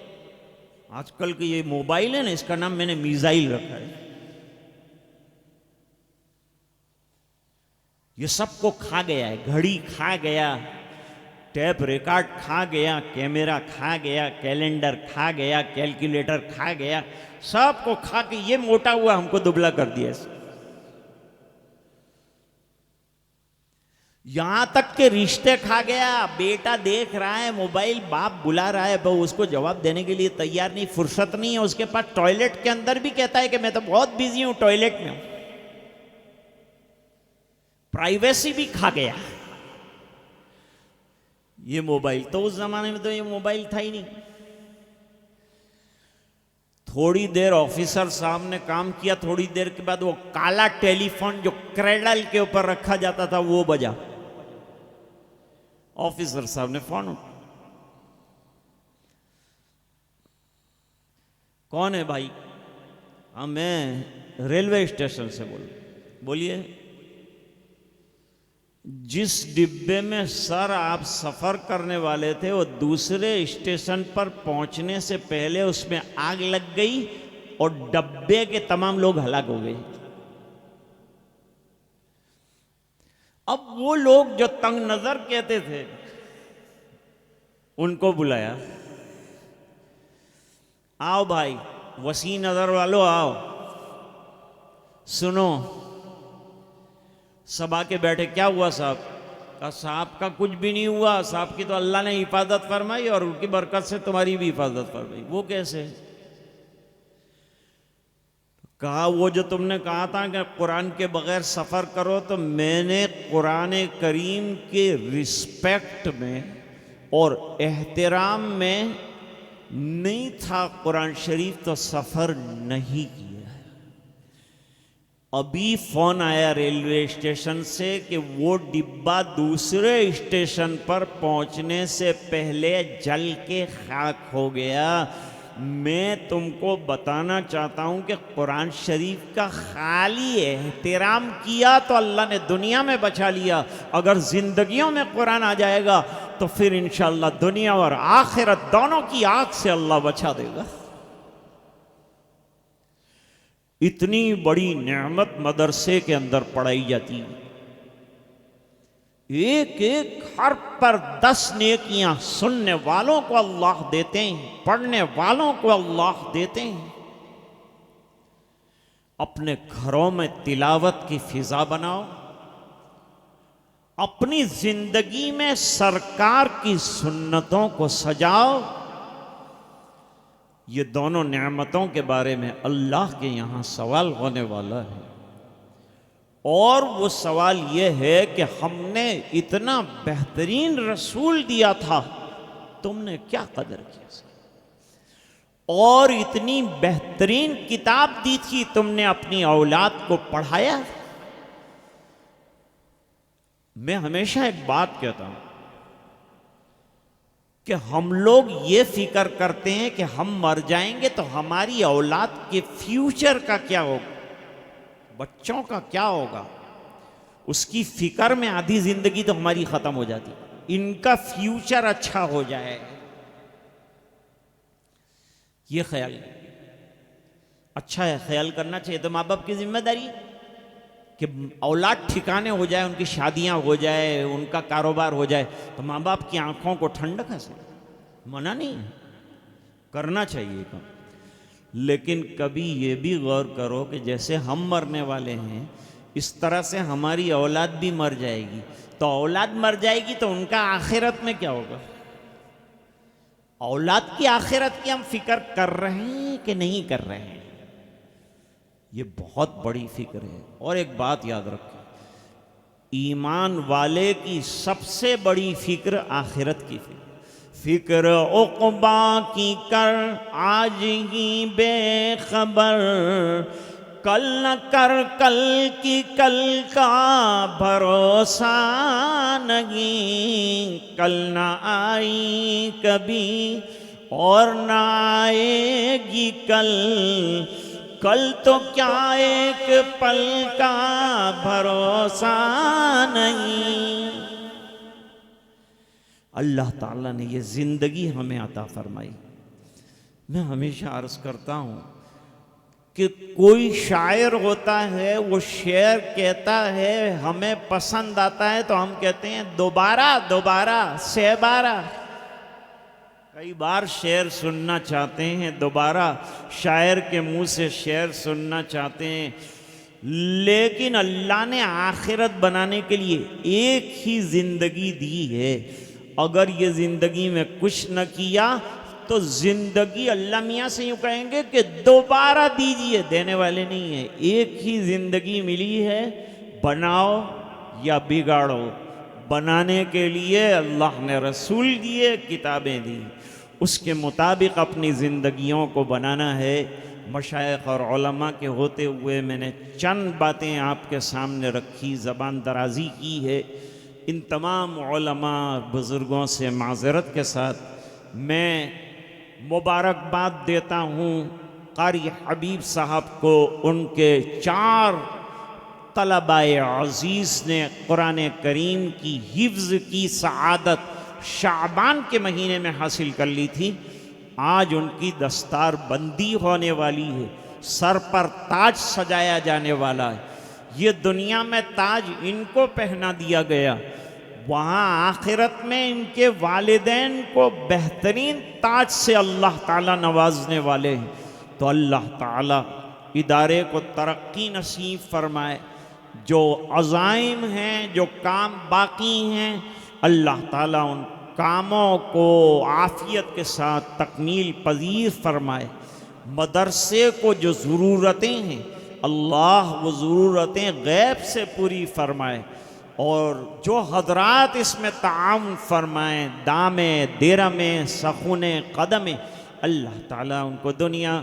F: आजकल के ये मोबाइल है ना, इसका नाम मैंने मिसाइल रखा है। ये सबको खा गया है। घड़ी खा गया, टैप रिकॉर्ड खा गया, कैमरा खा गया, कैलेंडर खा गया, कैलकुलेटर खा गया, सबको खा के ये मोटा हुआ, हमको दुबला कर दिया। यहां तक के रिश्ते खा गया। बेटा देख रहा है मोबाइल, बाप बुला रहा है, वो उसको जवाब देने के लिए तैयार नहीं, फुर्सत नहीं है उसके पास। टॉयलेट के अंदर भी कहता है कि मैं तो बहुत बिजी हूं, टॉयलेट में हूं। प्राइवेसी भी खा गया ये मोबाइल। तो उस जमाने में तो ये मोबाइल था ही नहीं। थोड़ी देर ऑफिसर साहब ने काम किया, थोड़ी देर के बाद वो काला टेलीफोन जो क्रेडल के ऊपर रखा जाता था वो बजा। ऑफिसर साहब ने फोन उठाया। कौन है भाई? हाँ, मैं रेलवे स्टेशन से बोलिए। जिस डिब्बे में सर आप सफर करने वाले थे वो दूसरे स्टेशन पर पहुंचने से पहले उसमें आग लग गई और डब्बे के तमाम लोग हलाक हो गए। अब वो लोग जो तंग नजर कहते थे उनको बुलाया। आओ भाई, वसी नजर वालों आओ, सुनो। सब आके बैठे। क्या हुआ साहब? कहा साहब का कुछ भी नहीं हुआ, साहब की तो अल्लाह ने हिफाजत फरमाई और उनकी बरकत से तुम्हारी भी हिफाजत फरमाई। वो कैसे? कहा वो जो तुमने कहा था कि कुरान के बगैर सफर करो, तो मैंने कुरान करीम के रिस्पेक्ट में और एहतराम में नहीं था कुरान शरीफ, तो सफर नहीं किया। अभी फोन आया रेलवे स्टेशन से कि वो डिब्बा दूसरे स्टेशन पर पहुंचने से पहले जल के खाक हो गया। मैं तुमको बताना चाहता हूं कि कुरान शरीफ का खाली एहतराम किया तो अल्लाह ने दुनिया में बचा लिया। अगर जिंदगियों में कुरान आ जाएगा तो फिर इंशाअल्लाह दुनिया और आखिरत दोनों की आग से अल्लाह बचा देगा। इतनी बड़ी नेमत मदरसे के अंदर पढ़ाई जाती है। एक एक हर्फ पर 10 नेकियां सुनने वालों को अल्लाह देते हैं, पढ़ने वालों को अल्लाह देते हैं। अपने घरों में तिलावत की फिजा बनाओ, अपनी जिंदगी में सरकार की सुन्नतों को सजाओ। ये दोनों नेमतों के बारे में अल्लाह के यहाँ सवाल होने वाला है। और वो सवाल ये है कि हमने इतना बेहतरीन रसूल दिया था, तुमने क्या कदर किया? और इतनी बेहतरीन किताब दी थी, तुमने अपनी औलाद को पढ़ाया? मैं हमेशा एक बात कहता हूं कि हम लोग ये फिक्र करते हैं कि हम मर जाएंगे तो हमारी औलाद के फ्यूचर का क्या होगा, बच्चों का क्या होगा। उसकी फिक्र में आधी जिंदगी तो हमारी खत्म हो जाती, इनका फ्यूचर अच्छा हो जाए, ये ख्याल अच्छा है, ख्याल करना चाहिए। तो माँ बाप की जिम्मेदारी कि औलाद ठिकाने हो जाए, उनकी शादियां हो जाए, उनका कारोबार हो जाए, तो माँ बाप की आंखों को ठंडक है, मना नहीं है, करना चाहिए काम। लेकिन कभी ये भी गौर करो कि जैसे हम मरने वाले हैं, इस तरह से हमारी औलाद भी मर जाएगी। तो औलाद मर जाएगी तो उनका आखिरत में क्या होगा? औलाद की आखिरत की हम फिक्र कर रहे हैं कि नहीं कर रहे हैं? ये बहुत बड़ी फिक्र है। और एक बात याद रखें, ईमान वाले की सबसे बड़ी फिक्र आखिरत की फिक्र उक़बा की कर आज ही बेखबर, कल न कर कल की कल का भरोसा नहीं, कल न आई कभी और ना आएगी कल, कल तो क्या एक पल का भरोसा नहीं। अल्लाह ताला ने ये ज़िंदगी हमें अता फरमाई। मैं हमेशा अर्ज़ करता हूँ कि कोई शायर होता है, वो शेर कहता है, हमें पसंद आता है तो हम कहते हैं दोबारा दोबारा सहबारा। कई बार शेर सुनना चाहते हैं, दोबारा शायर के मुंह से शेर सुनना चाहते हैं, लेकिन अल्लाह ने आखिरत बनाने के लिए एक ही ज़िंदगी दी है। अगर ये ज़िंदगी में कुछ न किया तो ज़िंदगी अल्लाह मियाँ से यूँ कहेंगे कि दोबारा दीजिए, देने वाले नहीं है। एक ही ज़िंदगी मिली है, बनाओ या बिगाड़ो। बनाने के लिए अल्लाह ने रसूल दिए, किताबें दी, उसके मुताबिक अपनी ज़िंदगियों को बनाना है। मशाइख और उलमा के होते हुए मैंने चंद बातें आपके सामने रखी, ज़बान दराजी की है। इन तमाम उलमा बुज़ुर्गों से माज़रत के साथ मैं मुबारकबाद देता हूँ कारी हबीब साहब को। उनके 4 तलबाए अज़ीज़ ने कुरान करीम की हिफ्ज़ की सआदत शाबान के महीने में हासिल कर ली थी। आज उनकी दस्तार बंदी होने वाली है, सर पर ताज सजाया जाने वाला है। ये दुनिया में ताज इनको पहना दिया गया, वहाँ आखिरत में इनके वालिदैन को बेहतरीन ताज से अल्लाह ताला नवाजने वाले हैं। तो अल्लाह ताला इदारे को तरक्की नसीब फरमाए। जो अज़ाइम हैं, जो काम बाकी हैं, अल्लाह ताला उन कामों को आफियत के साथ तकमील पजीर फरमाए। मदरसे को जो ज़रूरतें हैं, अल्लाह वो ज़रूरतें गैब से पूरी फरमाए। और जो हजरात इसमें ताउन फरमाएँ, दामे दिरमे सखूने कदमे, अल्लाह ताला उनको दुनिया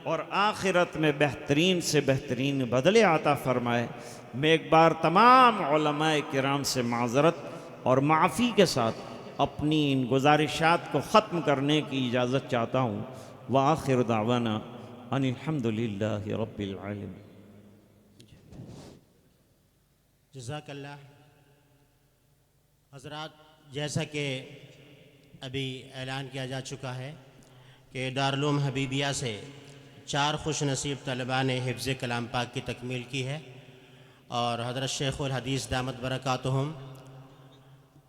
F: और आखिरत में बेहतरीन से बेहतरीन बदले आता फरमाए। मैं एक बार तमाम उलमाए किराम से माज़रत और माफ़ी के साथ अपनी इन गुजारिशात को ख़त्म करने की इजाज़त चाहता हूँ। व आखिर दावाना अनिल हम्दुलिल्लाहि रब्बिल आलमीन।
A: जज़ाकल्लाह। हज़रात, जैसा कि अभी ऐलान किया जा चुका है कि दारुल उलूम हबीबिया से 4 खुश नसीब तलबा ने हिफ्ज़ कलाम पाक की तकमील की है। और हज़रत शेखुल हदीस दामत बरकातुहुम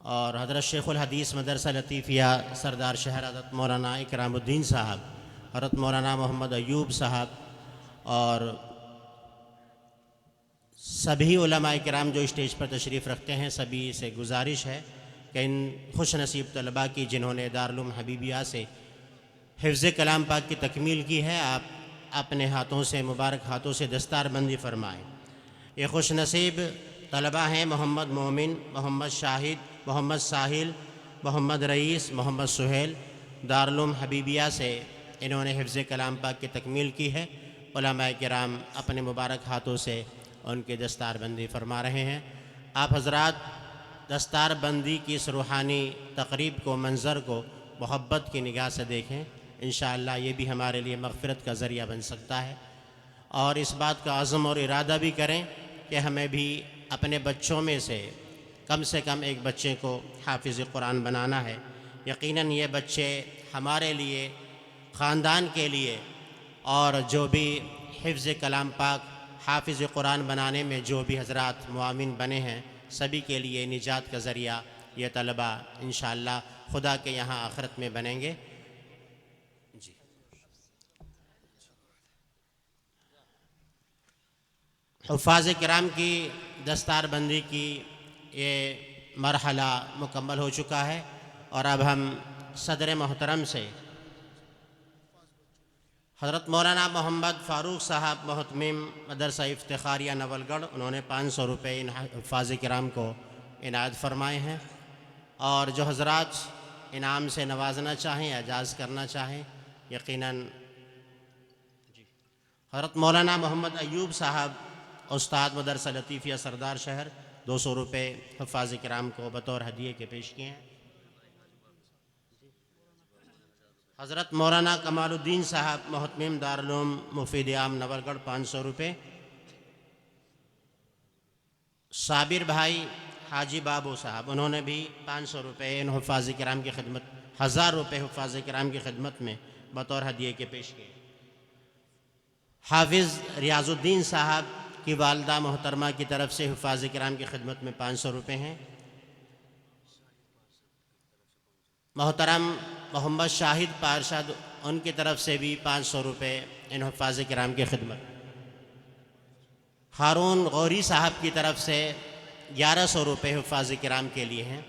A: और हज़रत शेखुल हदीस मदरसा लतीफ़िया सरदार शहर हज़रत मौलाना इकरामुद्दीन साहब, हज़रत मौलाना मोहम्मद अयूब साहब और सभी उलमाए किराम जो स्टेज पर तशरीफ़ रखते हैं, सभी से गुजारिश है कि इन खुश नसीब तलबा की जिन्होंने दारुल उलूम हबीबिया से हिफ्ज़ कलाम पाक की तकमील की है, आप अपने हाथों से, मुबारक हाथों से दस्तार बंदी फ़रमाएँ। ये खुश नसीब तलबा हैं मोहम्मद मोमिन, मोहम्मद शाहिद, मोहम्मद साहिल, मोहम्मद रईस, मोहम्मद सुहेल। दारुल उलूम हबीबिया से इन्होंने हिफ्ज़ कलाम पाक की तकमील की है। उलमाए किराम अपने मुबारक हाथों से उनके दस्तार बंदी फरमा रहे हैं। आप हज़रात दस्तार बंदी की इस रूहानी तकरीब को, मंज़र को मोहब्बत की निगाह से देखें। इंशाअल्लाह ये भी हमारे लिए मग़फ़िरत का ज़रिया बन सकता है। और इस बात का अज़्म और इरादा भी करें कि हमें भी अपने बच्चों में से कम एक बच्चे को हाफिज़ कुरान बनाना है। यकीनन ये बच्चे हमारे लिए, ख़ानदान के लिए, और जो भी हिफ्ज़ कलाम पाक हाफिज़ कुरान बनाने में जो भी हज़रात मुआमिन बने हैं, सभी के लिए निजात का ज़रिया ये तलबा इंशाअल्लाह खुदा के यहाँ आखिरत में बनेंगे। जी, हुफ़ाज़ किराम की दस्तार बंदी की ये मरहला मुकम्मल हो चुका है। और अब हम सदर मोहतरम से हज़रत मौलाना मोहम्मद फ़ारूक साहब मोहतमिम मदरसा इफ्तिखारिया नवलगढ़, उन्होंने 500 रुपये इन हुफ़ाज़ किराम को इनायत फ़रमाए हैं। और जो हज़रात इनाम से नवाजना चाहें, एजाज़ करना चाहें, यकीनन हज़रत मौलाना मोहम्मद अयूब साहब उस्ताद मदरसा लतीफ़िया सरदार शहर 200 रुपये हुफ़ाज़ किराम को बतौर हदिये के पेश किए हैं। हज़रत मौलाना कमालुद्दीन साहब मोहतमिम दारुल मुफीद आम नवलगढ़ 500 रुपये। साबिर भाई हाजी बाबू साहब उन्होंने भी 500 रुपये इन हुफ़ाज़ किराम की खिदमत 1000 रुपये हुफ़ाज़ किराम की खिदमत में बतौर हदिये के पेश किए। हाफिज़ रियाजुद्दीन साहब की वालदा मोहतरमा की तरफ से हुफ़ाज़ किराम की खिदमत में 500 रुपये हैं। मोहतरम मोहम्मद शाहिद पारशद उनकी तरफ से भी 500 रुपये इन हुफ़ाज़ किराम की खिदमत। हारून गौरी साहब की तरफ से 1100 रुपये हुफ़ाज़ किराम के लिए हैं।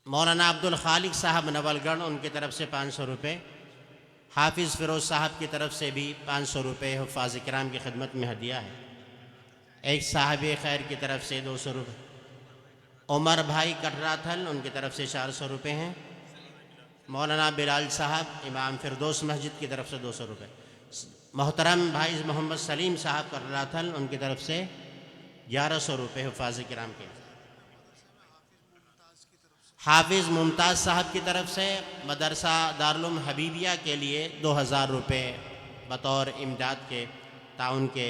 A: मौलाना अब्दुल खालिक साहब नवलगढ़ उनकी तरफ से 500 रुपये। हाफिज़ फ़िरोज़ साहब की तरफ से भी 500 रुपये हुफ़ाज़ किराम की खिदमत में हदिया है। एक साहिब खैर की तरफ से 200 रुपये। उमर भाई कटराथल उनकी तरफ से 400 रुपये हैं। मौलाना बिलाल साहब इमाम फिरदौस मस्जिद की तरफ से 200 रुपये। मोहतरम भाई मोहम्मद सलीम साहब कटराथल उनकी तरफ से 1100 रुपये हुफ़ाज़ किराम के। हाफिज़ मुमताज़ साहब की तरफ से मदरसा दारुल हबीबिया के लिए 2000 रुपये बतौर इमदाद के ताउन के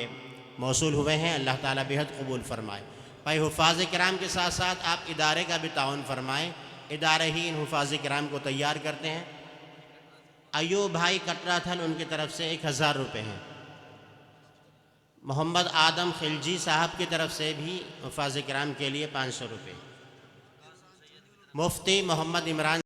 A: मौसूल हुए हैं। अल्लाह ताला बेहद कबूल फरमाए। भाई हुफ़ाज़ किराम के साथ साथ आप इदारे का भी ताउन फरमाएँ। इदारे ही इन हुफ़ाज़ किराम को तैयार करते हैं। अयूब भाई कटराथल उनकी तरफ से 1000 रुपये हैं। मोहम्मद आदम खिलजी साहब की तरफ से भी हुफ़ाज़ किराम के लिए 500 रुपये। मुफ्ती मोहम्मद इमरान